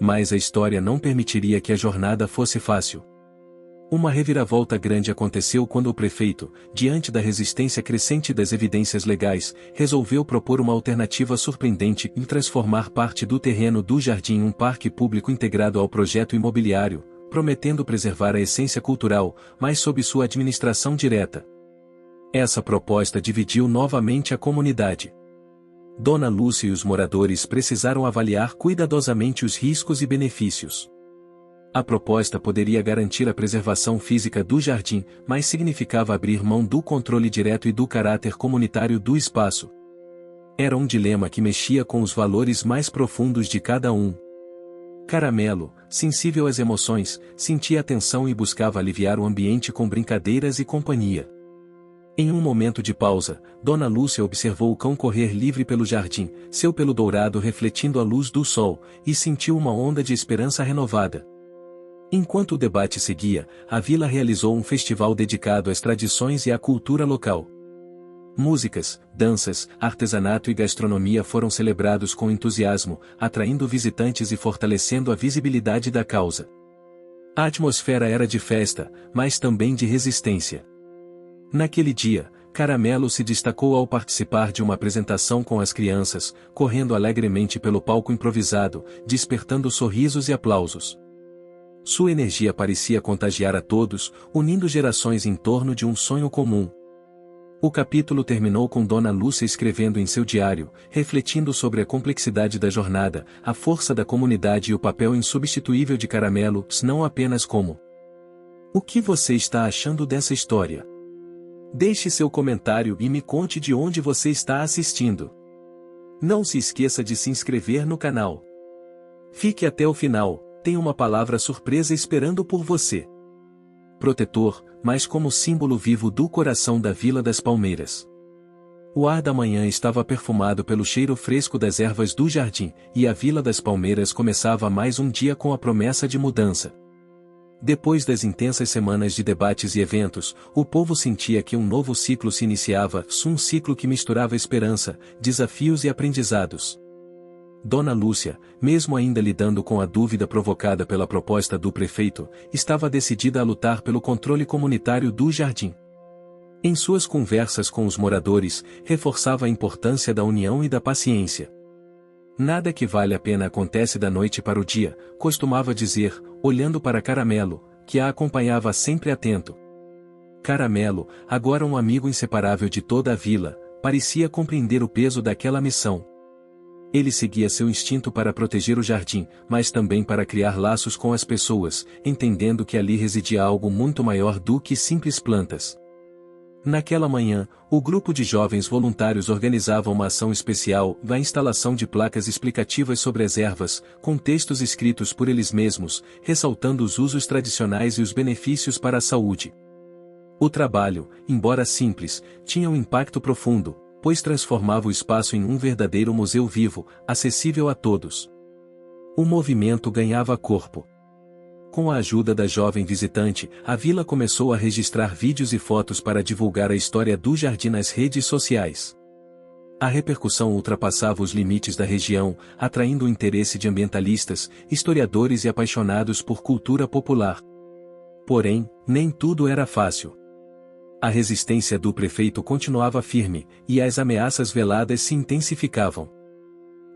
Mas a história não permitiria que a jornada fosse fácil. Uma reviravolta grande aconteceu quando o prefeito, diante da resistência crescente das evidências legais, resolveu propor uma alternativa surpreendente em transformar parte do terreno do jardim em um parque público integrado ao projeto imobiliário, prometendo preservar a essência cultural, mas sob sua administração direta. Essa proposta dividiu novamente a comunidade. Dona Lúcia e os moradores precisaram avaliar cuidadosamente os riscos e benefícios. A proposta poderia garantir a preservação física do jardim, mas significava abrir mão do controle direto e do caráter comunitário do espaço. Era um dilema que mexia com os valores mais profundos de cada um. Caramelo, sensível às emoções, sentia a tensão e buscava aliviar o ambiente com brincadeiras e companhia. Em um momento de pausa, Dona Lúcia observou o cão correr livre pelo jardim, seu pelo dourado refletindo a luz do sol, e sentiu uma onda de esperança renovada. Enquanto o debate seguia, a vila realizou um festival dedicado às tradições e à cultura local. Músicas, danças, artesanato e gastronomia foram celebrados com entusiasmo, atraindo visitantes e fortalecendo a visibilidade da causa. A atmosfera era de festa, mas também de resistência. Naquele dia, Caramelo se destacou ao participar de uma apresentação com as crianças, correndo alegremente pelo palco improvisado, despertando sorrisos e aplausos. Sua energia parecia contagiar a todos, unindo gerações em torno de um sonho comum. O capítulo terminou com Dona Lúcia escrevendo em seu diário, refletindo sobre a complexidade da jornada, a força da comunidade e o papel insubstituível de Caramelo, não apenas como. O que você está achando dessa história? Deixe seu comentário e me conte de onde você está assistindo. Não se esqueça de se inscrever no canal. Fique até o final. Tem uma palavra surpresa esperando por você. Protetor, mas como símbolo vivo do coração da Vila das Palmeiras. O ar da manhã estava perfumado pelo cheiro fresco das ervas do jardim, e a Vila das Palmeiras começava mais um dia com a promessa de mudança. Depois das intensas semanas de debates e eventos, o povo sentia que um novo ciclo se iniciava, um ciclo que misturava esperança, desafios e aprendizados. Dona Lúcia, mesmo ainda lidando com a dúvida provocada pela proposta do prefeito, estava decidida a lutar pelo controle comunitário do jardim. Em suas conversas com os moradores, reforçava a importância da união e da paciência. Nada que vale a pena acontece da noite para o dia, costumava dizer, olhando para Caramelo, que a acompanhava sempre atento. Caramelo, agora um amigo inseparável de toda a vila, parecia compreender o peso daquela missão. Ele seguia seu instinto para proteger o jardim, mas também para criar laços com as pessoas, entendendo que ali residia algo muito maior do que simples plantas. Naquela manhã, o grupo de jovens voluntários organizava uma ação especial, a instalação de placas explicativas sobre as ervas, com textos escritos por eles mesmos, ressaltando os usos tradicionais e os benefícios para a saúde. O trabalho, embora simples, tinha um impacto profundo, pois transformava o espaço em um verdadeiro museu vivo, acessível a todos. O movimento ganhava corpo. Com a ajuda da jovem visitante, a vila começou a registrar vídeos e fotos para divulgar a história do jardim nas redes sociais. A repercussão ultrapassava os limites da região, atraindo o interesse de ambientalistas, historiadores e apaixonados por cultura popular. Porém, nem tudo era fácil. A resistência do prefeito continuava firme, e as ameaças veladas se intensificavam.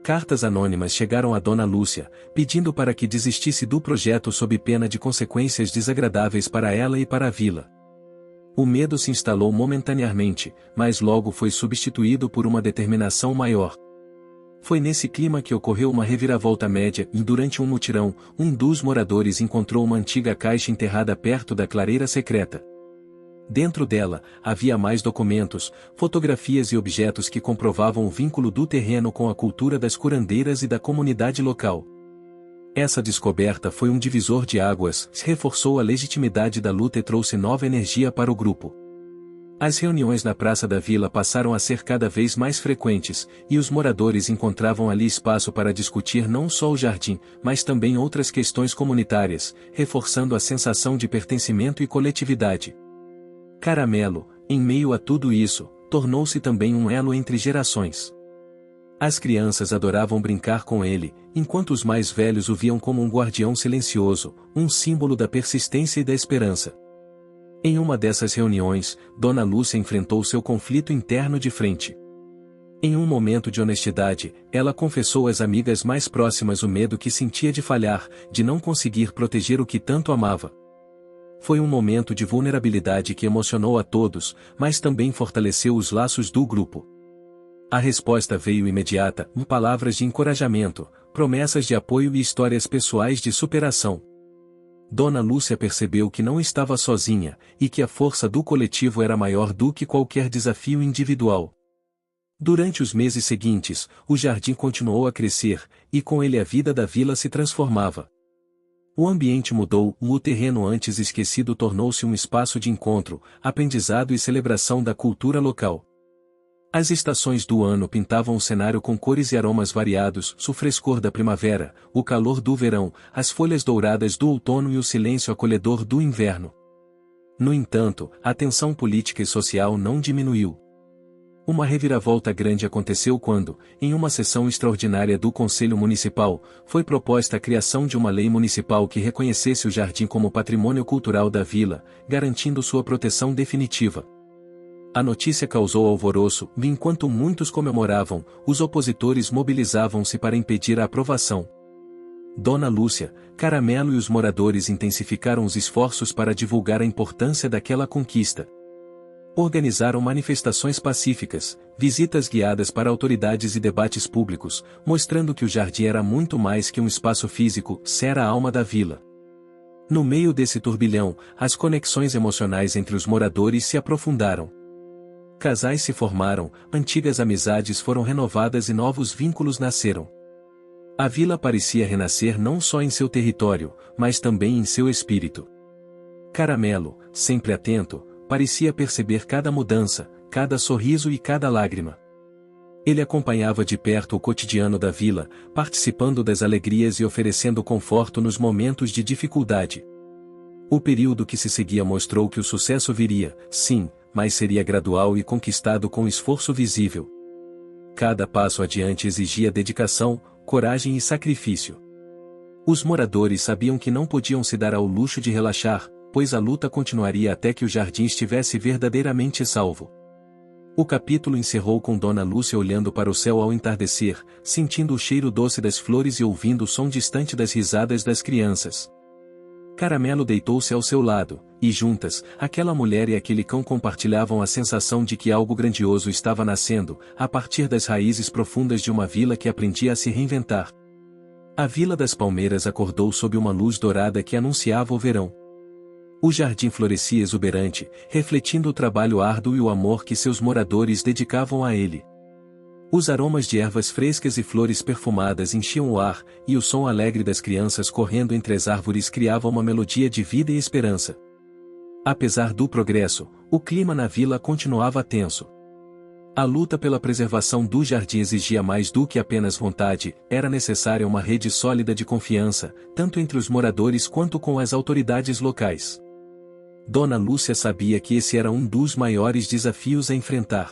Cartas anônimas chegaram a Dona Lúcia, pedindo para que desistisse do projeto sob pena de consequências desagradáveis para ela e para a vila. O medo se instalou momentaneamente, mas logo foi substituído por uma determinação maior. Foi nesse clima que ocorreu uma reviravolta média e durante um mutirão, um dos moradores encontrou uma antiga caixa enterrada perto da clareira secreta. Dentro dela, havia mais documentos, fotografias e objetos que comprovavam o vínculo do terreno com a cultura das curandeiras e da comunidade local. Essa descoberta foi um divisor de águas, reforçou a legitimidade da luta e trouxe nova energia para o grupo. As reuniões na Praça da Vila passaram a ser cada vez mais frequentes, e os moradores encontravam ali espaço para discutir não só o jardim, mas também outras questões comunitárias, reforçando a sensação de pertencimento e coletividade. Caramelo, em meio a tudo isso, tornou-se também um elo entre gerações. As crianças adoravam brincar com ele, enquanto os mais velhos o viam como um guardião silencioso, um símbolo da persistência e da esperança. Em uma dessas reuniões, Dona Lúcia enfrentou seu conflito interno de frente. Em um momento de honestidade, ela confessou às amigas mais próximas o medo que sentia de falhar, de não conseguir proteger o que tanto amava. Foi um momento de vulnerabilidade que emocionou a todos, mas também fortaleceu os laços do grupo. A resposta veio imediata, com palavras de encorajamento, promessas de apoio e histórias pessoais de superação. Dona Lúcia percebeu que não estava sozinha, e que a força do coletivo era maior do que qualquer desafio individual. Durante os meses seguintes, o jardim continuou a crescer, e com ele a vida da vila se transformava. O ambiente mudou, o terreno antes esquecido tornou-se um espaço de encontro, aprendizado e celebração da cultura local. As estações do ano pintavam o cenário com cores e aromas variados, o frescor da primavera, o calor do verão, as folhas douradas do outono e o silêncio acolhedor do inverno. No entanto, a tensão política e social não diminuiu. Uma reviravolta grande aconteceu quando, em uma sessão extraordinária do Conselho Municipal, foi proposta a criação de uma lei municipal que reconhecesse o jardim como patrimônio cultural da vila, garantindo sua proteção definitiva. A notícia causou alvoroço, e enquanto muitos comemoravam, os opositores mobilizavam-se para impedir a aprovação. Dona Lúcia, Caramelo e os moradores intensificaram os esforços para divulgar a importância daquela conquista. Organizaram manifestações pacíficas, visitas guiadas para autoridades e debates públicos, mostrando que o jardim era muito mais que um espaço físico, era a alma da vila. No meio desse turbilhão, as conexões emocionais entre os moradores se aprofundaram. Casais se formaram, antigas amizades foram renovadas e novos vínculos nasceram. A vila parecia renascer não só em seu território, mas também em seu espírito. Caramelo, sempre atento, parecia perceber cada mudança, cada sorriso e cada lágrima. Ele acompanhava de perto o cotidiano da vila, participando das alegrias e oferecendo conforto nos momentos de dificuldade. O período que se seguia mostrou que o sucesso viria, sim, mas seria gradual e conquistado com esforço visível. Cada passo adiante exigia dedicação, coragem e sacrifício. Os moradores sabiam que não podiam se dar ao luxo de relaxar, pois a luta continuaria até que o jardim estivesse verdadeiramente salvo. O capítulo encerrou com Dona Lúcia olhando para o céu ao entardecer, sentindo o cheiro doce das flores e ouvindo o som distante das risadas das crianças. Caramelo deitou-se ao seu lado, e juntas, aquela mulher e aquele cão compartilhavam a sensação de que algo grandioso estava nascendo, a partir das raízes profundas de uma vila que aprendia a se reinventar. A Vila das Palmeiras acordou sob uma luz dourada que anunciava o verão. O jardim florescia exuberante, refletindo o trabalho árduo e o amor que seus moradores dedicavam a ele. Os aromas de ervas frescas e flores perfumadas enchiam o ar, e o som alegre das crianças correndo entre as árvores criava uma melodia de vida e esperança. Apesar do progresso, o clima na vila continuava tenso. A luta pela preservação do jardim exigia mais do que apenas vontade, era necessária uma rede sólida de confiança, tanto entre os moradores quanto com as autoridades locais. Dona Lúcia sabia que esse era um dos maiores desafios a enfrentar.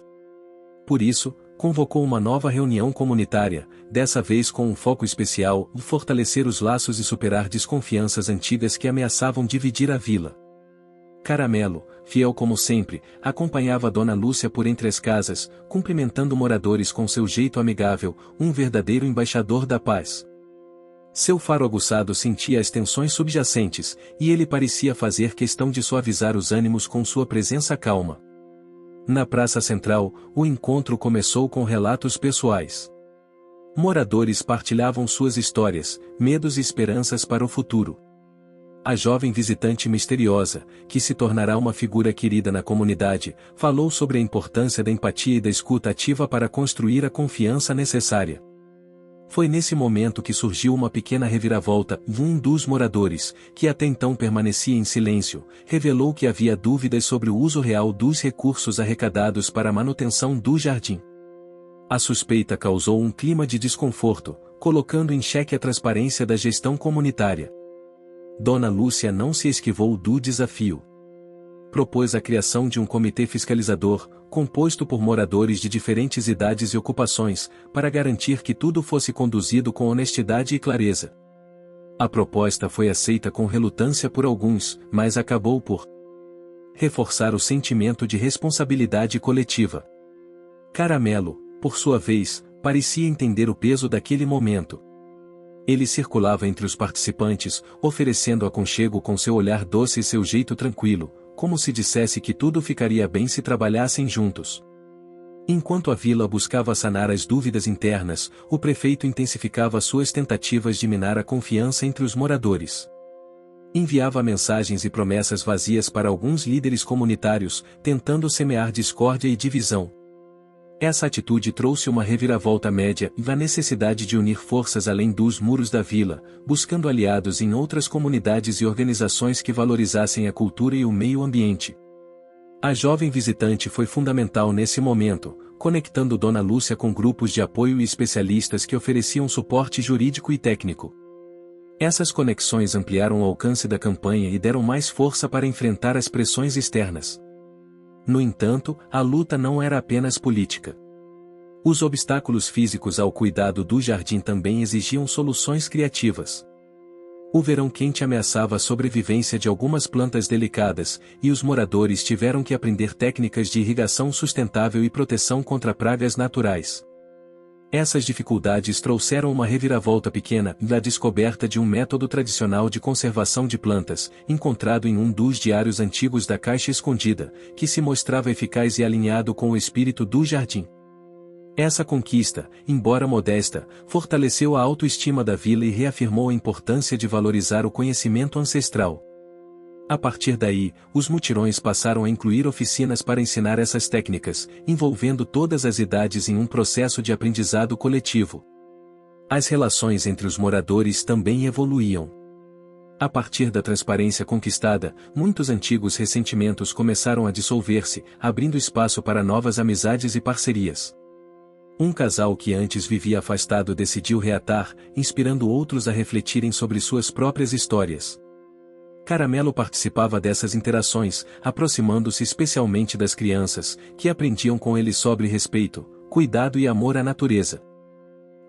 Por isso, convocou uma nova reunião comunitária, dessa vez com um foco especial, em fortalecer os laços e superar desconfianças antigas que ameaçavam dividir a vila. Caramelo, fiel como sempre, acompanhava Dona Lúcia por entre as casas, cumprimentando moradores com seu jeito amigável, um verdadeiro embaixador da paz. Seu faro aguçado sentia as tensões subjacentes, e ele parecia fazer questão de suavizar os ânimos com sua presença calma. Na praça central, o encontro começou com relatos pessoais. Moradores partilhavam suas histórias, medos e esperanças para o futuro. A jovem visitante misteriosa, que se tornará uma figura querida na comunidade, falou sobre a importância da empatia e da escuta ativa para construir a confiança necessária. Foi nesse momento que surgiu uma pequena reviravolta. Um dos moradores, que até então permanecia em silêncio, revelou que havia dúvidas sobre o uso real dos recursos arrecadados para a manutenção do jardim. A suspeita causou um clima de desconforto, colocando em xeque a transparência da gestão comunitária. Dona Lúcia não se esquivou do desafio. Propôs a criação de um comitê fiscalizador, composto por moradores de diferentes idades e ocupações, para garantir que tudo fosse conduzido com honestidade e clareza. A proposta foi aceita com relutância por alguns, mas acabou por reforçar o sentimento de responsabilidade coletiva. Caramelo, por sua vez, parecia entender o peso daquele momento. Ele circulava entre os participantes, oferecendo aconchego com seu olhar doce e seu jeito tranquilo, como se dissesse que tudo ficaria bem se trabalhassem juntos. Enquanto a vila buscava sanar as dúvidas internas, o prefeito intensificava suas tentativas de minar a confiança entre os moradores. Enviava mensagens e promessas vazias para alguns líderes comunitários, tentando semear discórdia e divisão. Essa atitude trouxe uma reviravolta média e a necessidade de unir forças além dos muros da vila, buscando aliados em outras comunidades e organizações que valorizassem a cultura e o meio ambiente. A jovem visitante foi fundamental nesse momento, conectando Dona Lúcia com grupos de apoio e especialistas que ofereciam suporte jurídico e técnico. Essas conexões ampliaram o alcance da campanha e deram mais força para enfrentar as pressões externas. No entanto, a luta não era apenas política. Os obstáculos físicos ao cuidado do jardim também exigiam soluções criativas. O verão quente ameaçava a sobrevivência de algumas plantas delicadas, e os moradores tiveram que aprender técnicas de irrigação sustentável e proteção contra pragas naturais. Essas dificuldades trouxeram uma reviravolta pequena e a descoberta de um método tradicional de conservação de plantas, encontrado em um dos diários antigos da Caixa Escondida, que se mostrava eficaz e alinhado com o espírito do jardim. Essa conquista, embora modesta, fortaleceu a autoestima da vila e reafirmou a importância de valorizar o conhecimento ancestral. A partir daí, os mutirões passaram a incluir oficinas para ensinar essas técnicas, envolvendo todas as idades em um processo de aprendizado coletivo. As relações entre os moradores também evoluíam. A partir da transparência conquistada, muitos antigos ressentimentos começaram a dissolver-se, abrindo espaço para novas amizades e parcerias. Um casal que antes vivia afastado decidiu reatar, inspirando outros a refletirem sobre suas próprias histórias. Caramelo participava dessas interações, aproximando-se especialmente das crianças, que aprendiam com ele sobre respeito, cuidado e amor à natureza.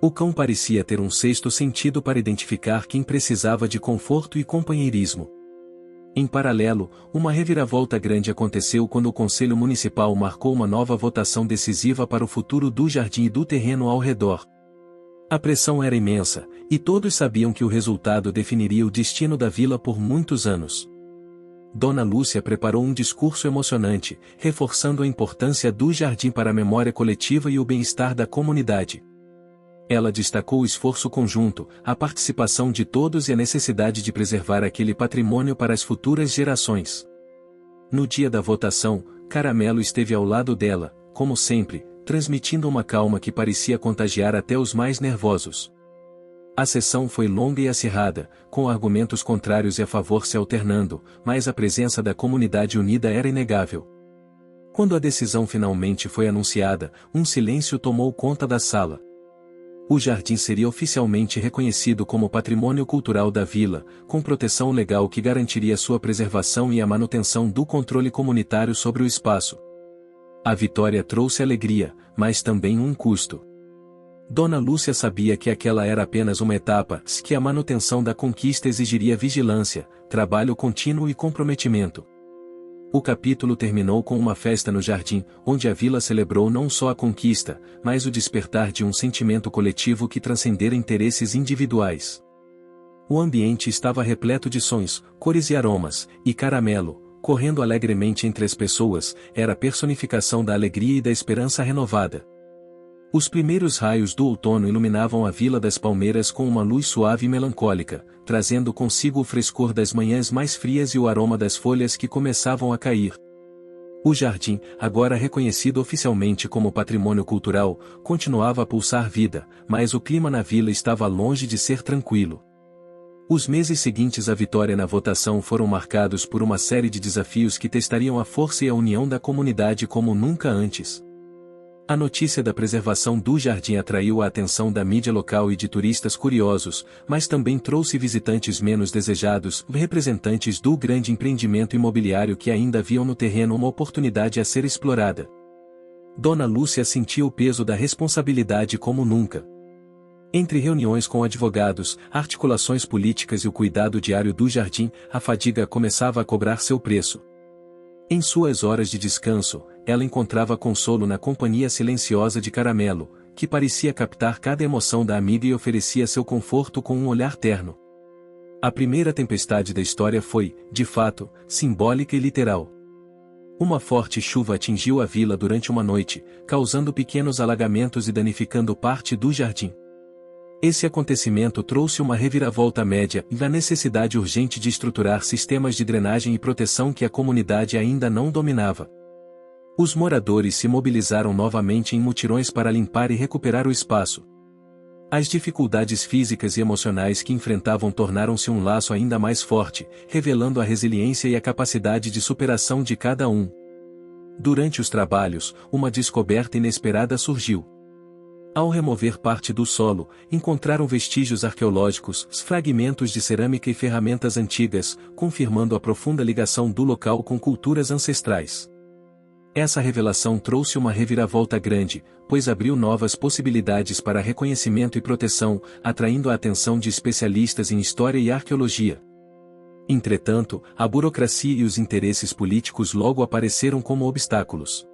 O cão parecia ter um sexto sentido para identificar quem precisava de conforto e companheirismo. Em paralelo, uma reviravolta grande aconteceu quando o Conselho Municipal marcou uma nova votação decisiva para o futuro do jardim e do terreno ao redor. A pressão era imensa, e todos sabiam que o resultado definiria o destino da vila por muitos anos. Dona Lúcia preparou um discurso emocionante, reforçando a importância do jardim para a memória coletiva e o bem-estar da comunidade. Ela destacou o esforço conjunto, a participação de todos e a necessidade de preservar aquele patrimônio para as futuras gerações. No dia da votação, Caramelo esteve ao lado dela, como sempre, transmitindo uma calma que parecia contagiar até os mais nervosos. A sessão foi longa e acirrada, com argumentos contrários e a favor se alternando, mas a presença da comunidade unida era inegável. Quando a decisão finalmente foi anunciada, um silêncio tomou conta da sala. O jardim seria oficialmente reconhecido como patrimônio cultural da vila, com proteção legal que garantiria sua preservação e a manutenção do controle comunitário sobre o espaço. A vitória trouxe alegria, mas também um custo. Dona Lúcia sabia que aquela era apenas uma etapa, que a manutenção da conquista exigiria vigilância, trabalho contínuo e comprometimento. O capítulo terminou com uma festa no jardim, onde a vila celebrou não só a conquista, mas o despertar de um sentimento coletivo que transcendera interesses individuais. O ambiente estava repleto de sons, cores e aromas, e Caramelo, correndo alegremente entre as pessoas, era a personificação da alegria e da esperança renovada. Os primeiros raios do outono iluminavam a Vila das Palmeiras com uma luz suave e melancólica, trazendo consigo o frescor das manhãs mais frias e o aroma das folhas que começavam a cair. O jardim, agora reconhecido oficialmente como patrimônio cultural, continuava a pulsar vida, mas o clima na vila estava longe de ser tranquilo. Os meses seguintes à vitória na votação foram marcados por uma série de desafios que testariam a força e a união da comunidade como nunca antes. A notícia da preservação do jardim atraiu a atenção da mídia local e de turistas curiosos, mas também trouxe visitantes menos desejados, representantes do grande empreendimento imobiliário que ainda viam no terreno uma oportunidade a ser explorada. Dona Lúcia sentia o peso da responsabilidade como nunca. Entre reuniões com advogados, articulações políticas e o cuidado diário do jardim, a fadiga começava a cobrar seu preço. Em suas horas de descanso, ela encontrava consolo na companhia silenciosa de Caramelo, que parecia captar cada emoção da amiga e oferecia seu conforto com um olhar terno. A primeira tempestade da história foi, de fato, simbólica e literal. Uma forte chuva atingiu a vila durante uma noite, causando pequenos alagamentos e danificando parte do jardim. Esse acontecimento trouxe uma reviravolta média e a necessidade urgente de estruturar sistemas de drenagem e proteção que a comunidade ainda não dominava. Os moradores se mobilizaram novamente em mutirões para limpar e recuperar o espaço. As dificuldades físicas e emocionais que enfrentavam tornaram-se um laço ainda mais forte, revelando a resiliência e a capacidade de superação de cada um. Durante os trabalhos, uma descoberta inesperada surgiu. Ao remover parte do solo, encontraram vestígios arqueológicos, fragmentos de cerâmica e ferramentas antigas, confirmando a profunda ligação do local com culturas ancestrais. Essa revelação trouxe uma reviravolta grande, pois abriu novas possibilidades para reconhecimento e proteção, atraindo a atenção de especialistas em história e arqueologia. Entretanto, a burocracia e os interesses políticos logo apareceram como obstáculos.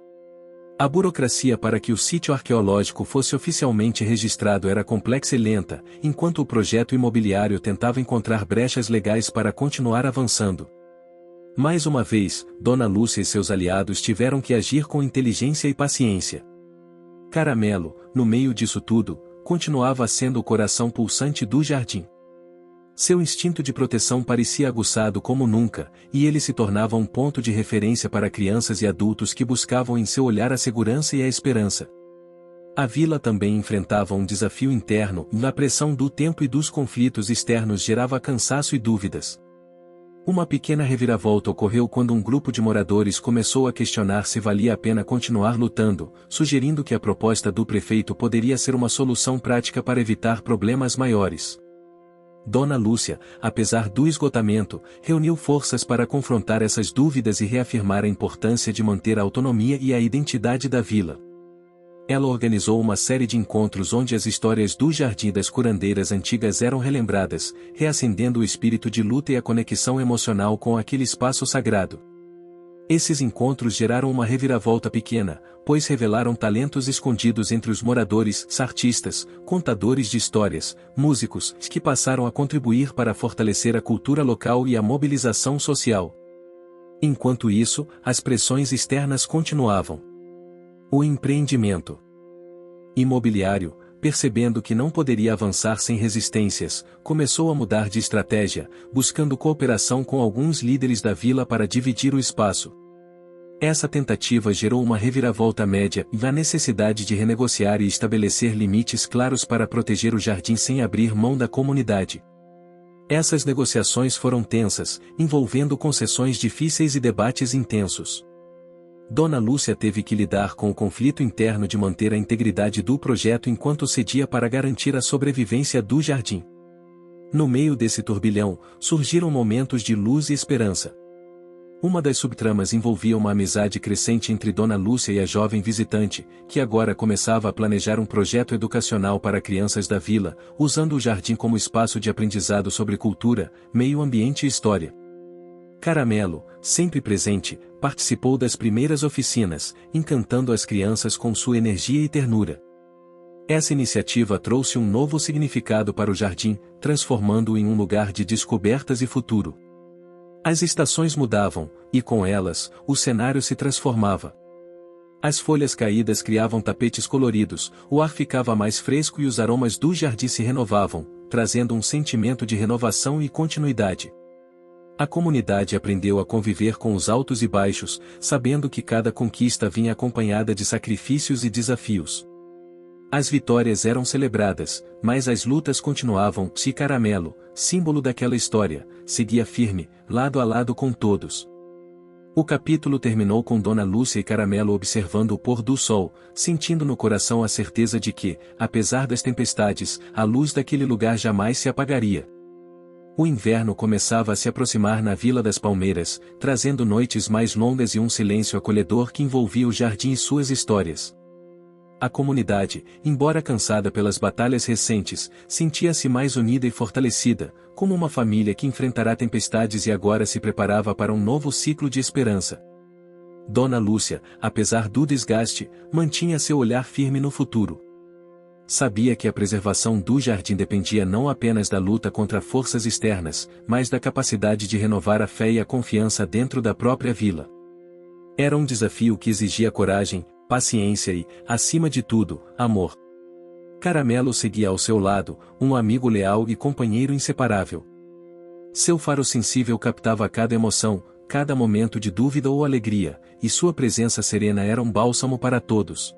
A burocracia para que o sítio arqueológico fosse oficialmente registrado era complexa e lenta, enquanto o projeto imobiliário tentava encontrar brechas legais para continuar avançando. Mais uma vez, Dona Lúcia e seus aliados tiveram que agir com inteligência e paciência. Caramelo, no meio disso tudo, continuava sendo o coração pulsante do jardim. Seu instinto de proteção parecia aguçado como nunca, e ele se tornava um ponto de referência para crianças e adultos que buscavam em seu olhar a segurança e a esperança. A vila também enfrentava um desafio interno, e a pressão do tempo e dos conflitos externos gerava cansaço e dúvidas. Uma pequena reviravolta ocorreu quando um grupo de moradores começou a questionar se valia a pena continuar lutando, sugerindo que a proposta do prefeito poderia ser uma solução prática para evitar problemas maiores. Dona Lúcia, apesar do esgotamento, reuniu forças para confrontar essas dúvidas e reafirmar a importância de manter a autonomia e a identidade da vila. Ela organizou uma série de encontros onde as histórias do Jardim das Curandeiras antigas eram relembradas, reacendendo o espírito de luta e a conexão emocional com aquele espaço sagrado. Esses encontros geraram uma reviravolta pequena, pois revelaram talentos escondidos entre os moradores, artistas, contadores de histórias, músicos, que passaram a contribuir para fortalecer a cultura local e a mobilização social. Enquanto isso, as pressões externas continuavam. O empreendimento imobiliário, percebendo que não poderia avançar sem resistências, começou a mudar de estratégia, buscando cooperação com alguns líderes da vila para dividir o espaço. Essa tentativa gerou uma reviravolta média e a necessidade de renegociar e estabelecer limites claros para proteger o jardim sem abrir mão da comunidade. Essas negociações foram tensas, envolvendo concessões difíceis e debates intensos. Dona Lúcia teve que lidar com o conflito interno de manter a integridade do projeto enquanto cedia para garantir a sobrevivência do jardim. No meio desse turbilhão, surgiram momentos de luz e esperança. Uma das subtramas envolvia uma amizade crescente entre Dona Lúcia e a jovem visitante, que agora começava a planejar um projeto educacional para crianças da vila, usando o jardim como espaço de aprendizado sobre cultura, meio ambiente e história. Caramelo, sempre presente, participou das primeiras oficinas, encantando as crianças com sua energia e ternura. Essa iniciativa trouxe um novo significado para o jardim, transformando-o em um lugar de descobertas e futuro. As estações mudavam, e com elas, o cenário se transformava. As folhas caídas criavam tapetes coloridos, o ar ficava mais fresco e os aromas do jardim se renovavam, trazendo um sentimento de renovação e continuidade. A comunidade aprendeu a conviver com os altos e baixos, sabendo que cada conquista vinha acompanhada de sacrifícios e desafios. As vitórias eram celebradas, mas as lutas continuavam, e Caramelo, símbolo daquela história, seguia firme, lado a lado com todos. O capítulo terminou com Dona Lúcia e Caramelo observando o pôr do sol, sentindo no coração a certeza de que, apesar das tempestades, a luz daquele lugar jamais se apagaria. O inverno começava a se aproximar na Vila das Palmeiras, trazendo noites mais longas e um silêncio acolhedor que envolvia o jardim e suas histórias. A comunidade, embora cansada pelas batalhas recentes, sentia-se mais unida e fortalecida, como uma família que enfrentará tempestades e agora se preparava para um novo ciclo de esperança. Dona Lúcia, apesar do desgaste, mantinha seu olhar firme no futuro. Sabia que a preservação do jardim dependia não apenas da luta contra forças externas, mas da capacidade de renovar a fé e a confiança dentro da própria vila. Era um desafio que exigia coragem, paciência e, acima de tudo, amor. Caramelo seguia ao seu lado, um amigo leal e companheiro inseparável. Seu faro sensível captava cada emoção, cada momento de dúvida ou alegria, e sua presença serena era um bálsamo para todos.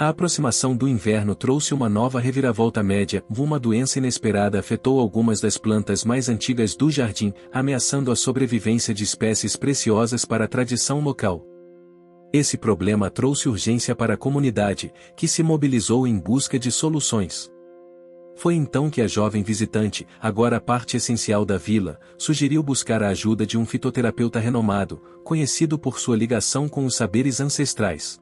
A aproximação do inverno trouxe uma nova reviravolta média, uma doença inesperada afetou algumas das plantas mais antigas do jardim, ameaçando a sobrevivência de espécies preciosas para a tradição local. Esse problema trouxe urgência para a comunidade, que se mobilizou em busca de soluções. Foi então que a jovem visitante, agora parte essencial da vila, sugeriu buscar a ajuda de um fitoterapeuta renomado, conhecido por sua ligação com os saberes ancestrais.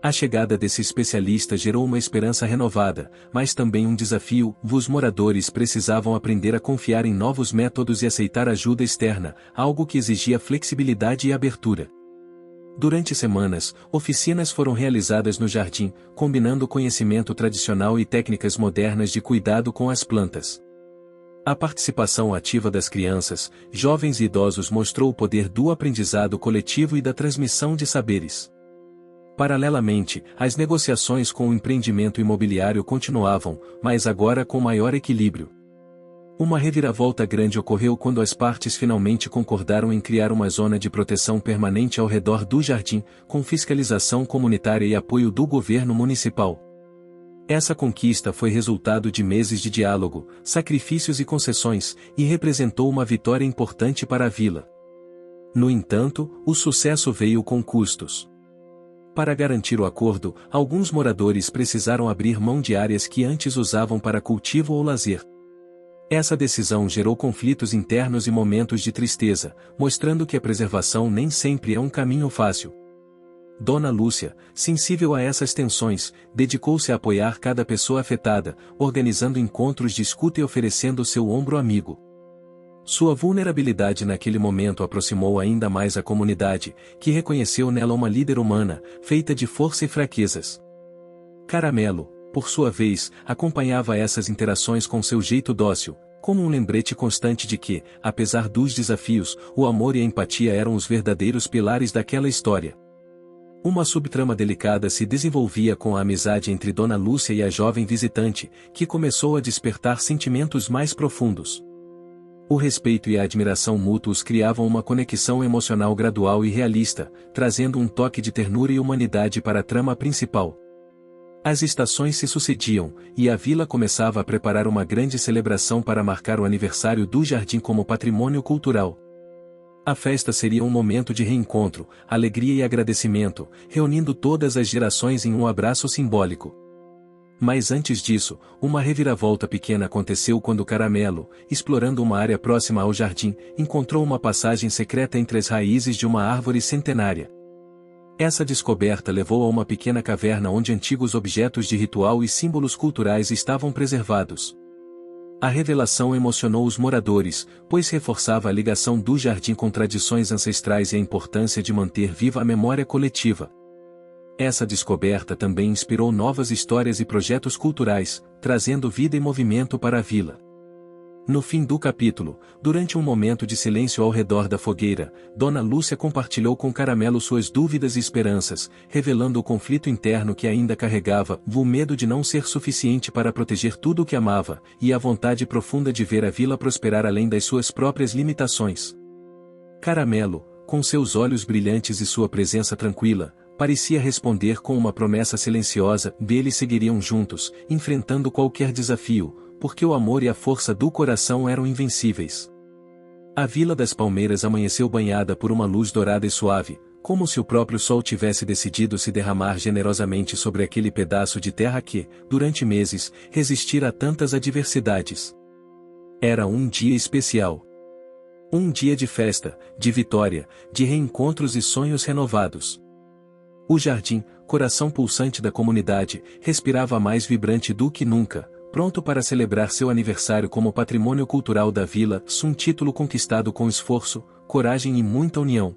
A chegada desse especialista gerou uma esperança renovada, mas também um desafio: os moradores precisavam aprender a confiar em novos métodos e aceitar ajuda externa, algo que exigia flexibilidade e abertura. Durante semanas, oficinas foram realizadas no jardim, combinando conhecimento tradicional e técnicas modernas de cuidado com as plantas. A participação ativa das crianças, jovens e idosos mostrou o poder do aprendizado coletivo e da transmissão de saberes. Paralelamente, as negociações com o empreendimento imobiliário continuavam, mas agora com maior equilíbrio. Uma reviravolta grande ocorreu quando as partes finalmente concordaram em criar uma zona de proteção permanente ao redor do jardim, com fiscalização comunitária e apoio do governo municipal. Essa conquista foi resultado de meses de diálogo, sacrifícios e concessões, e representou uma vitória importante para a vila. No entanto, o sucesso veio com custos. Para garantir o acordo, alguns moradores precisaram abrir mão de áreas que antes usavam para cultivo ou lazer. Essa decisão gerou conflitos internos e momentos de tristeza, mostrando que a preservação nem sempre é um caminho fácil. Dona Lúcia, sensível a essas tensões, dedicou-se a apoiar cada pessoa afetada, organizando encontros de escuta e oferecendo seu ombro amigo. Sua vulnerabilidade naquele momento aproximou ainda mais a comunidade, que reconheceu nela uma líder humana, feita de força e fraquezas. Caramelo, por sua vez, acompanhava essas interações com seu jeito dócil, como um lembrete constante de que, apesar dos desafios, o amor e a empatia eram os verdadeiros pilares daquela história. Uma subtrama delicada se desenvolvia com a amizade entre Dona Lúcia e a jovem visitante, que começou a despertar sentimentos mais profundos. O respeito e a admiração mútuos criavam uma conexão emocional gradual e realista, trazendo um toque de ternura e humanidade para a trama principal. As estações se sucediam, e a vila começava a preparar uma grande celebração para marcar o aniversário do jardim como patrimônio cultural. A festa seria um momento de reencontro, alegria e agradecimento, reunindo todas as gerações em um abraço simbólico. Mas antes disso, uma reviravolta pequena aconteceu quando Caramelo, explorando uma área próxima ao jardim, encontrou uma passagem secreta entre as raízes de uma árvore centenária. Essa descoberta levou a uma pequena caverna onde antigos objetos de ritual e símbolos culturais estavam preservados. A revelação emocionou os moradores, pois reforçava a ligação do jardim com tradições ancestrais e a importância de manter viva a memória coletiva. Essa descoberta também inspirou novas histórias e projetos culturais, trazendo vida e movimento para a vila. No fim do capítulo, durante um momento de silêncio ao redor da fogueira, Dona Lúcia compartilhou com Caramelo suas dúvidas e esperanças, revelando o conflito interno que ainda carregava, o medo de não ser suficiente para proteger tudo o que amava, e a vontade profunda de ver a vila prosperar além das suas próprias limitações. Caramelo, com seus olhos brilhantes e sua presença tranquila, parecia responder com uma promessa silenciosa: eles seguiriam juntos, enfrentando qualquer desafio, porque o amor e a força do coração eram invencíveis. A Vila das Palmeiras amanheceu banhada por uma luz dourada e suave, como se o próprio sol tivesse decidido se derramar generosamente sobre aquele pedaço de terra que, durante meses, resistira a tantas adversidades. Era um dia especial. Um dia de festa, de vitória, de reencontros e sonhos renovados. O jardim, coração pulsante da comunidade, respirava mais vibrante do que nunca, pronto para celebrar seu aniversário como patrimônio cultural da vila, um título conquistado com esforço, coragem e muita união.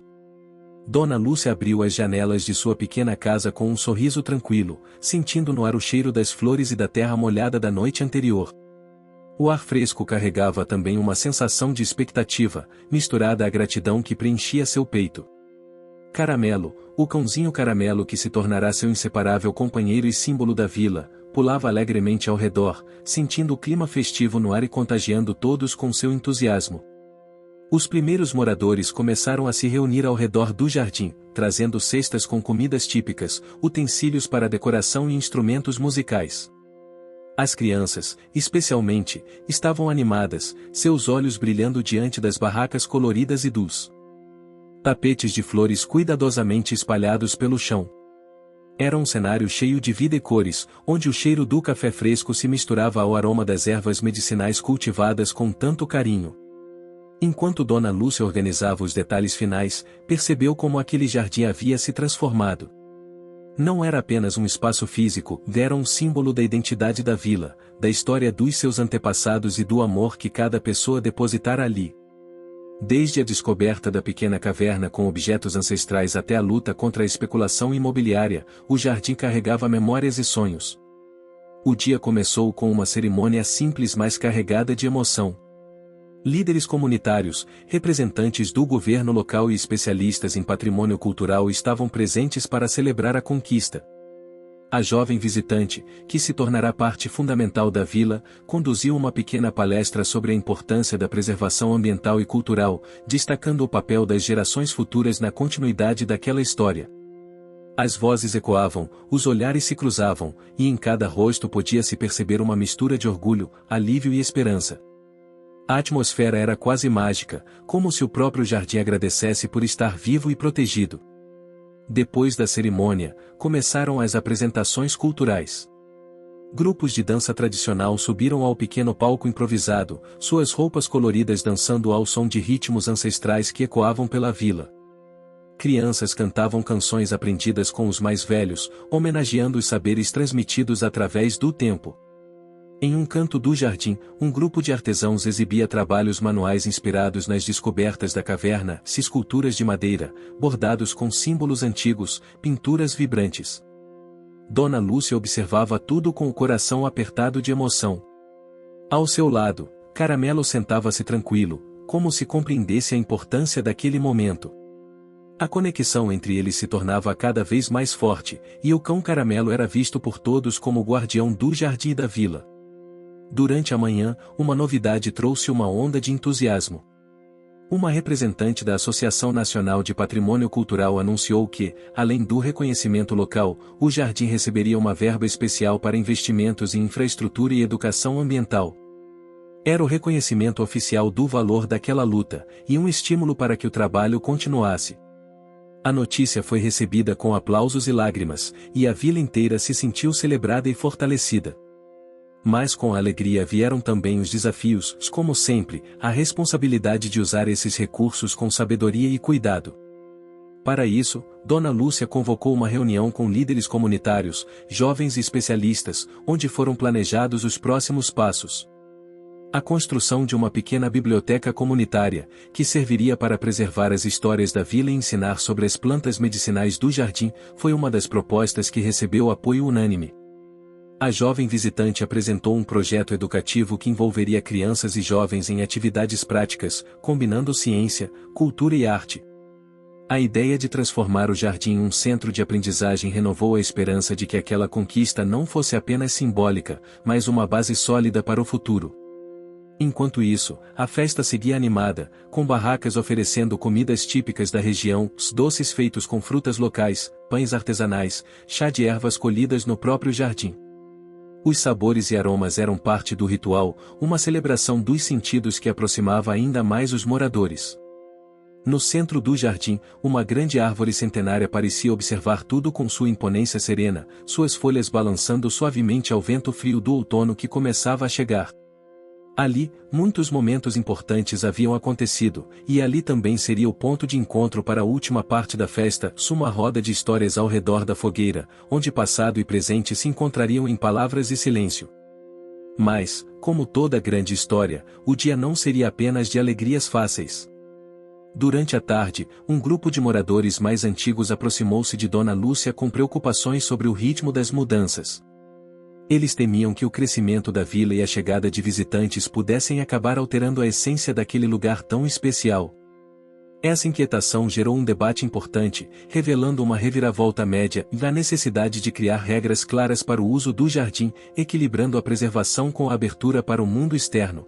Dona Lúcia abriu as janelas de sua pequena casa com um sorriso tranquilo, sentindo no ar o cheiro das flores e da terra molhada da noite anterior. O ar fresco carregava também uma sensação de expectativa, misturada à gratidão que preenchia seu peito. Caramelo, o cãozinho Caramelo que se tornará seu inseparável companheiro e símbolo da vila, pulava alegremente ao redor, sentindo o clima festivo no ar e contagiando todos com seu entusiasmo. Os primeiros moradores começaram a se reunir ao redor do jardim, trazendo cestas com comidas típicas, utensílios para decoração e instrumentos musicais. As crianças, especialmente, estavam animadas, seus olhos brilhando diante das barracas coloridas e dos tapetes de flores cuidadosamente espalhados pelo chão. Era um cenário cheio de vida e cores, onde o cheiro do café fresco se misturava ao aroma das ervas medicinais cultivadas com tanto carinho. Enquanto Dona Lúcia organizava os detalhes finais, percebeu como aquele jardim havia se transformado. Não era apenas um espaço físico, era um símbolo da identidade da vila, da história dos seus antepassados e do amor que cada pessoa depositara ali. Desde a descoberta da pequena caverna com objetos ancestrais até a luta contra a especulação imobiliária, o jardim carregava memórias e sonhos. O dia começou com uma cerimônia simples mas carregada de emoção. Líderes comunitários, representantes do governo local e especialistas em patrimônio cultural estavam presentes para celebrar a conquista. A jovem visitante, que se tornará parte fundamental da vila, conduziu uma pequena palestra sobre a importância da preservação ambiental e cultural, destacando o papel das gerações futuras na continuidade daquela história. As vozes ecoavam, os olhares se cruzavam, e em cada rosto podia-se perceber uma mistura de orgulho, alívio e esperança. A atmosfera era quase mágica, como se o próprio jardim agradecesse por estar vivo e protegido. Depois da cerimônia, começaram as apresentações culturais. Grupos de dança tradicional subiram ao pequeno palco improvisado, suas roupas coloridas dançando ao som de ritmos ancestrais que ecoavam pela vila. Crianças cantavam canções aprendidas com os mais velhos, homenageando os saberes transmitidos através do tempo. Em um canto do jardim, um grupo de artesãos exibia trabalhos manuais inspirados nas descobertas da caverna, esculturas de madeira, bordados com símbolos antigos, pinturas vibrantes. Dona Lúcia observava tudo com o coração apertado de emoção. Ao seu lado, Caramelo sentava-se tranquilo, como se compreendesse a importância daquele momento. A conexão entre eles se tornava cada vez mais forte, e o cão Caramelo era visto por todos como o guardião do jardim e da vila. Durante a manhã, uma novidade trouxe uma onda de entusiasmo. Uma representante da Associação Nacional de Patrimônio Cultural anunciou que, além do reconhecimento local, o jardim receberia uma verba especial para investimentos em infraestrutura e educação ambiental. Era o reconhecimento oficial do valor daquela luta, e um estímulo para que o trabalho continuasse. A notícia foi recebida com aplausos e lágrimas, e a vila inteira se sentiu celebrada e fortalecida. Mas com a alegria vieram também os desafios, como sempre, a responsabilidade de usar esses recursos com sabedoria e cuidado. Para isso, Dona Lúcia convocou uma reunião com líderes comunitários, jovens e especialistas, onde foram planejados os próximos passos. A construção de uma pequena biblioteca comunitária, que serviria para preservar as histórias da vila e ensinar sobre as plantas medicinais do jardim, foi uma das propostas que recebeu apoio unânime. A jovem visitante apresentou um projeto educativo que envolveria crianças e jovens em atividades práticas, combinando ciência, cultura e arte. A ideia de transformar o jardim em um centro de aprendizagem renovou a esperança de que aquela conquista não fosse apenas simbólica, mas uma base sólida para o futuro. Enquanto isso, a festa seguia animada, com barracas oferecendo comidas típicas da região, doces feitos com frutas locais, pães artesanais, chá de ervas colhidas no próprio jardim. Os sabores e aromas eram parte do ritual, uma celebração dos sentidos que aproximava ainda mais os moradores. No centro do jardim, uma grande árvore centenária parecia observar tudo com sua imponência serena, suas folhas balançando suavemente ao vento frio do outono que começava a chegar. Ali, muitos momentos importantes haviam acontecido, e ali também seria o ponto de encontro para a última parte da festa, uma roda de histórias ao redor da fogueira, onde passado e presente se encontrariam em palavras e silêncio. Mas, como toda grande história, o dia não seria apenas de alegrias fáceis. Durante a tarde, um grupo de moradores mais antigos aproximou-se de Dona Lúcia com preocupações sobre o ritmo das mudanças. Eles temiam que o crescimento da vila e a chegada de visitantes pudessem acabar alterando a essência daquele lugar tão especial. Essa inquietação gerou um debate importante, revelando uma reviravolta média e a necessidade de criar regras claras para o uso do jardim, equilibrando a preservação com a abertura para o mundo externo.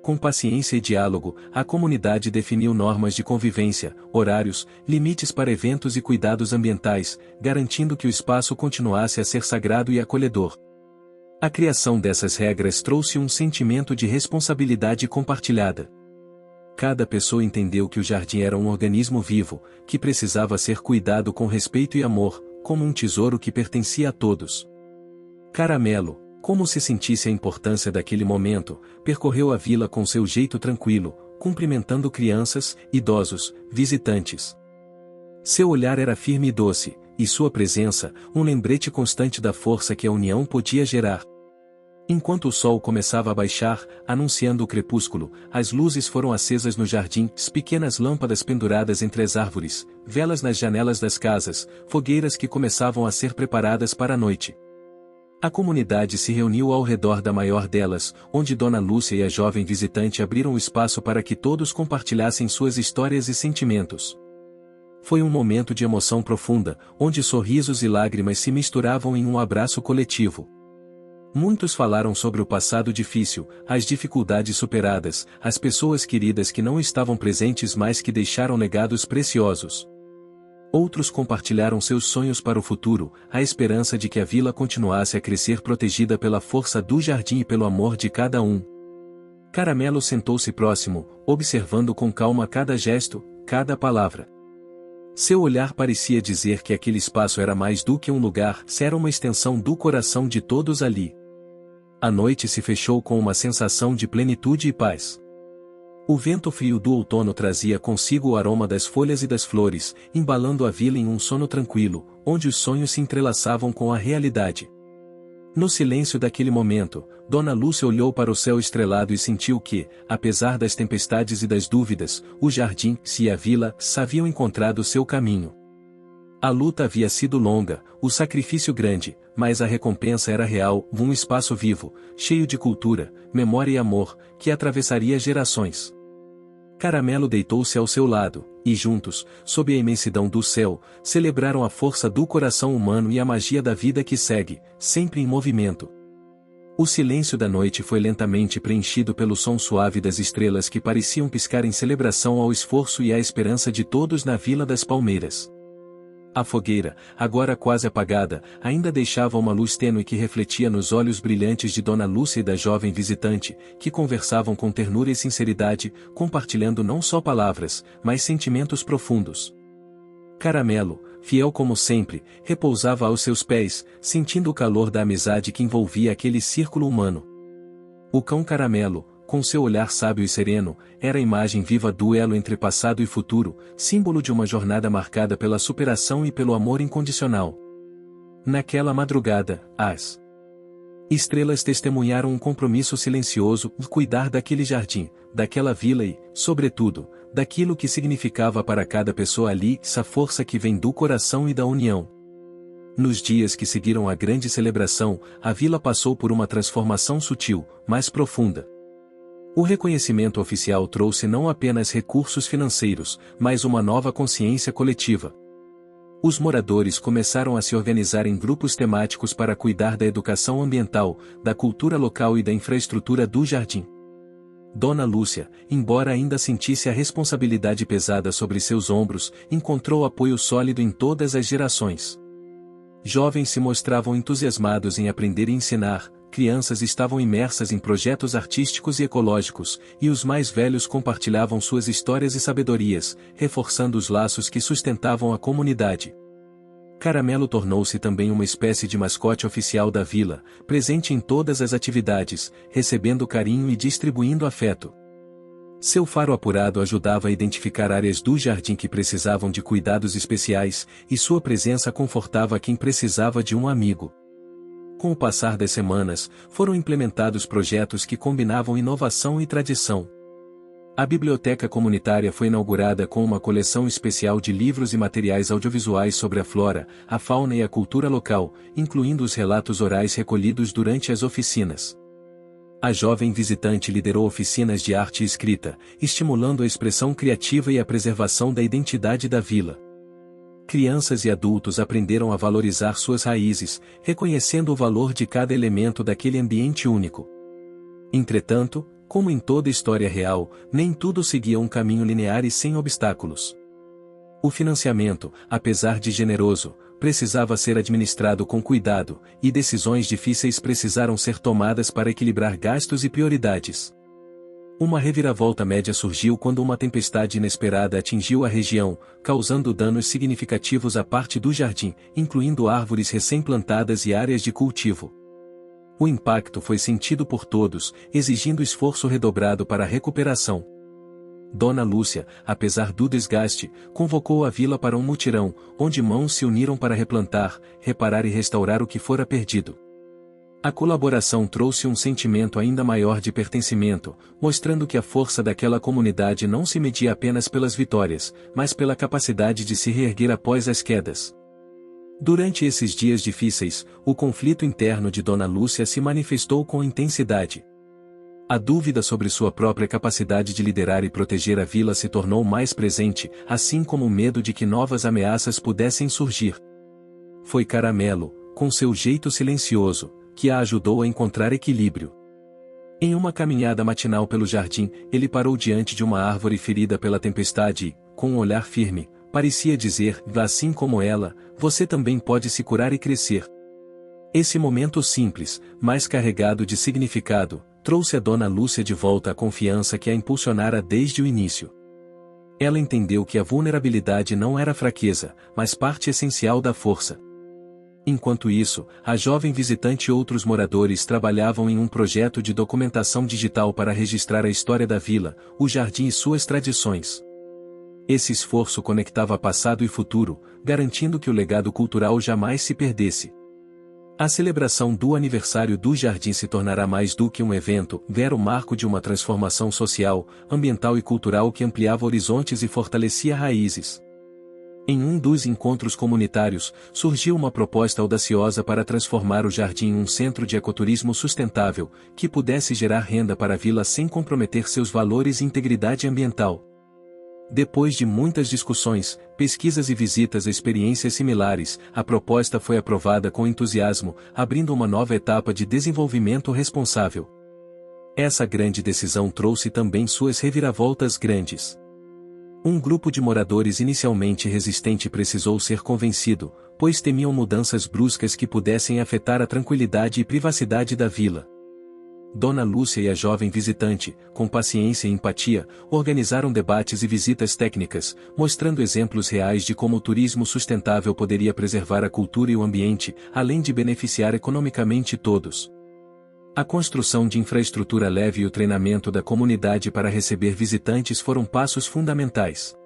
Com paciência e diálogo, a comunidade definiu normas de convivência, horários, limites para eventos e cuidados ambientais, garantindo que o espaço continuasse a ser sagrado e acolhedor. A criação dessas regras trouxe um sentimento de responsabilidade compartilhada. Cada pessoa entendeu que o jardim era um organismo vivo, que precisava ser cuidado com respeito e amor, como um tesouro que pertencia a todos. Caramelo, como se sentisse a importância daquele momento, percorreu a vila com seu jeito tranquilo, cumprimentando crianças, idosos, visitantes. Seu olhar era firme e doce, e sua presença, um lembrete constante da força que a união podia gerar. Enquanto o sol começava a baixar, anunciando o crepúsculo, as luzes foram acesas no jardim, pequenas lâmpadas penduradas entre as árvores, velas nas janelas das casas, fogueiras que começavam a ser preparadas para a noite. A comunidade se reuniu ao redor da maior delas, onde Dona Lúcia e a jovem visitante abriram o espaço para que todos compartilhassem suas histórias e sentimentos. Foi um momento de emoção profunda, onde sorrisos e lágrimas se misturavam em um abraço coletivo. Muitos falaram sobre o passado difícil, as dificuldades superadas, as pessoas queridas que não estavam presentes mas que deixaram legados preciosos. Outros compartilharam seus sonhos para o futuro, a esperança de que a vila continuasse a crescer protegida pela força do jardim e pelo amor de cada um. Caramelo sentou-se próximo, observando com calma cada gesto, cada palavra. Seu olhar parecia dizer que aquele espaço era mais do que um lugar, era uma extensão do coração de todos ali. A noite se fechou com uma sensação de plenitude e paz. O vento frio do outono trazia consigo o aroma das folhas e das flores, embalando a vila em um sono tranquilo, onde os sonhos se entrelaçavam com a realidade. No silêncio daquele momento, Dona Lúcia olhou para o céu estrelado e sentiu que, apesar das tempestades e das dúvidas, o jardim e a vila haviam encontrado seu caminho. A luta havia sido longa, o sacrifício grande, mas a recompensa era real, um espaço vivo, cheio de cultura, memória e amor, que atravessaria gerações. Caramelo deitou-se ao seu lado, e juntos, sob a imensidão do céu, celebraram a força do coração humano e a magia da vida que segue, sempre em movimento. O silêncio da noite foi lentamente preenchido pelo som suave das estrelas que pareciam piscar em celebração ao esforço e à esperança de todos na Vila das Palmeiras. A fogueira, agora quase apagada, ainda deixava uma luz tênue que refletia nos olhos brilhantes de Dona Lúcia e da jovem visitante, que conversavam com ternura e sinceridade, compartilhando não só palavras, mas sentimentos profundos. Caramelo, fiel como sempre, repousava aos seus pés, sentindo o calor da amizade que envolvia aquele círculo humano. O cão Caramelo, com seu olhar sábio e sereno, era a imagem viva do elo entre passado e futuro, símbolo de uma jornada marcada pela superação e pelo amor incondicional. Naquela madrugada, as estrelas testemunharam um compromisso silencioso de cuidar daquele jardim, daquela vila e, sobretudo, daquilo que significava para cada pessoa ali, essa força que vem do coração e da união. Nos dias que seguiram a grande celebração, a vila passou por uma transformação sutil, mas profunda. O reconhecimento oficial trouxe não apenas recursos financeiros, mas uma nova consciência coletiva. Os moradores começaram a se organizar em grupos temáticos para cuidar da educação ambiental, da cultura local e da infraestrutura do jardim. Dona Lúcia, embora ainda sentisse a responsabilidade pesada sobre seus ombros, encontrou apoio sólido em todas as gerações. Jovens se mostravam entusiasmados em aprender e ensinar, crianças estavam imersas em projetos artísticos e ecológicos, e os mais velhos compartilhavam suas histórias e sabedorias, reforçando os laços que sustentavam a comunidade. Caramelo tornou-se também uma espécie de mascote oficial da vila, presente em todas as atividades, recebendo carinho e distribuindo afeto. Seu faro apurado ajudava a identificar áreas do jardim que precisavam de cuidados especiais, e sua presença confortava quem precisava de um amigo. Com o passar das semanas, foram implementados projetos que combinavam inovação e tradição. A biblioteca comunitária foi inaugurada com uma coleção especial de livros e materiais audiovisuais sobre a flora, a fauna e a cultura local, incluindo os relatos orais recolhidos durante as oficinas. A jovem visitante liderou oficinas de arte e escrita, estimulando a expressão criativa e a preservação da identidade da vila. Crianças e adultos aprenderam a valorizar suas raízes, reconhecendo o valor de cada elemento daquele ambiente único. Entretanto, como em toda história real, nem tudo seguia um caminho linear e sem obstáculos. O financiamento, apesar de generoso, precisava ser administrado com cuidado, e decisões difíceis precisaram ser tomadas para equilibrar gastos e prioridades. Uma reviravolta média surgiu quando uma tempestade inesperada atingiu a região, causando danos significativos à parte do jardim, incluindo árvores recém-plantadas e áreas de cultivo. O impacto foi sentido por todos, exigindo esforço redobrado para a recuperação. Dona Lúcia, apesar do desgaste, convocou a vila para um mutirão, onde mãos se uniram para replantar, reparar e restaurar o que fora perdido. A colaboração trouxe um sentimento ainda maior de pertencimento, mostrando que a força daquela comunidade não se media apenas pelas vitórias, mas pela capacidade de se reerguer após as quedas. Durante esses dias difíceis, o conflito interno de Dona Lúcia se manifestou com intensidade. A dúvida sobre sua própria capacidade de liderar e proteger a vila se tornou mais presente, assim como o medo de que novas ameaças pudessem surgir. Foi Caramelo, com seu jeito silencioso, que a ajudou a encontrar equilíbrio. Em uma caminhada matinal pelo jardim, ele parou diante de uma árvore ferida pela tempestade e, com um olhar firme, parecia dizer, assim como ela, você também pode se curar e crescer. Esse momento simples, mas carregado de significado, trouxe a Dona Lúcia de volta a confiança que a impulsionara desde o início. Ela entendeu que a vulnerabilidade não era fraqueza, mas parte essencial da força. Enquanto isso, a jovem visitante e outros moradores trabalhavam em um projeto de documentação digital para registrar a história da vila, o jardim e suas tradições. Esse esforço conectava passado e futuro, garantindo que o legado cultural jamais se perdesse. A celebração do aniversário do jardim se tornará mais do que um evento, era o marco de uma transformação social, ambiental e cultural que ampliava horizontes e fortalecia raízes. Em um dos encontros comunitários, surgiu uma proposta audaciosa para transformar o jardim em um centro de ecoturismo sustentável, que pudesse gerar renda para a vila sem comprometer seus valores e integridade ambiental. Depois de muitas discussões, pesquisas e visitas a experiências similares, a proposta foi aprovada com entusiasmo, abrindo uma nova etapa de desenvolvimento responsável. Essa grande decisão trouxe também suas reviravoltas grandes. Um grupo de moradores inicialmente resistente precisou ser convencido, pois temiam mudanças bruscas que pudessem afetar a tranquilidade e privacidade da vila. Dona Lúcia e a jovem visitante, com paciência e empatia, organizaram debates e visitas técnicas, mostrando exemplos reais de como o turismo sustentável poderia preservar a cultura e o ambiente, além de beneficiar economicamente todos. A construção de infraestrutura leve e o treinamento da comunidade para receber visitantes foram passos fundamentais.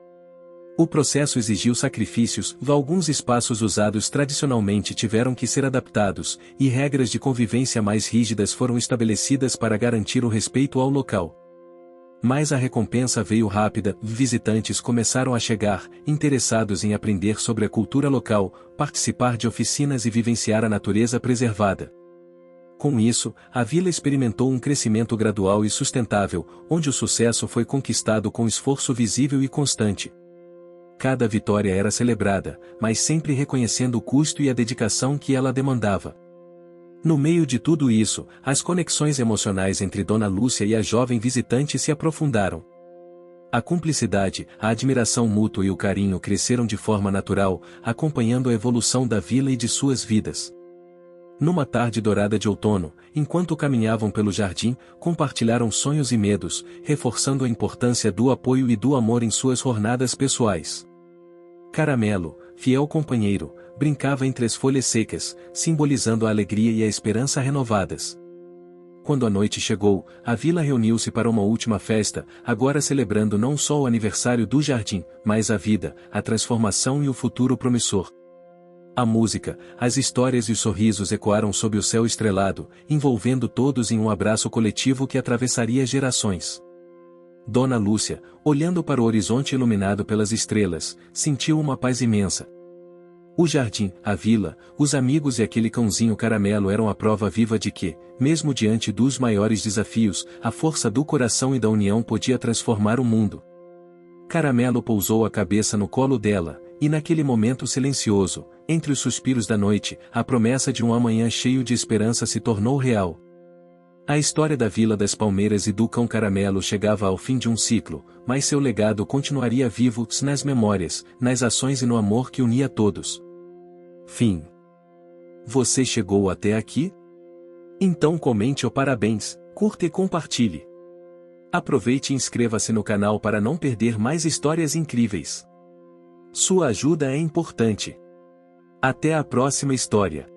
O processo exigiu sacrifícios, alguns espaços usados tradicionalmente tiveram que ser adaptados, e regras de convivência mais rígidas foram estabelecidas para garantir o respeito ao local. Mas a recompensa veio rápida, visitantes começaram a chegar, interessados em aprender sobre a cultura local, participar de oficinas e vivenciar a natureza preservada. Com isso, a vila experimentou um crescimento gradual e sustentável, onde o sucesso foi conquistado com esforço visível e constante. Cada vitória era celebrada, mas sempre reconhecendo o custo e a dedicação que ela demandava. No meio de tudo isso, as conexões emocionais entre Dona Lúcia e a jovem visitante se aprofundaram. A cumplicidade, a admiração mútua e o carinho cresceram de forma natural, acompanhando a evolução da vila e de suas vidas. Numa tarde dourada de outono, enquanto caminhavam pelo jardim, compartilharam sonhos e medos, reforçando a importância do apoio e do amor em suas jornadas pessoais. Caramelo, fiel companheiro, brincava entre as folhas secas, simbolizando a alegria e a esperança renovadas. Quando a noite chegou, a vila reuniu-se para uma última festa, agora celebrando não só o aniversário do jardim, mas a vida, a transformação e o futuro promissor. A música, as histórias e os sorrisos ecoaram sob o céu estrelado, envolvendo todos em um abraço coletivo que atravessaria gerações. Dona Lúcia, olhando para o horizonte iluminado pelas estrelas, sentiu uma paz imensa. O jardim, a vila, os amigos e aquele cãozinho Caramelo eram a prova viva de que, mesmo diante dos maiores desafios, a força do coração e da união podia transformar o mundo. Caramelo pousou a cabeça no colo dela, e naquele momento silencioso, entre os suspiros da noite, a promessa de um amanhã cheio de esperança se tornou real. A história da Vila das Palmeiras e do Cão Caramelo chegava ao fim de um ciclo, mas seu legado continuaria vivo nas memórias, nas ações e no amor que unia todos. Fim. Você chegou até aqui? Então comente o parabéns, curta e compartilhe. Aproveite e inscreva-se no canal para não perder mais histórias incríveis. Sua ajuda é importante. Até a próxima história.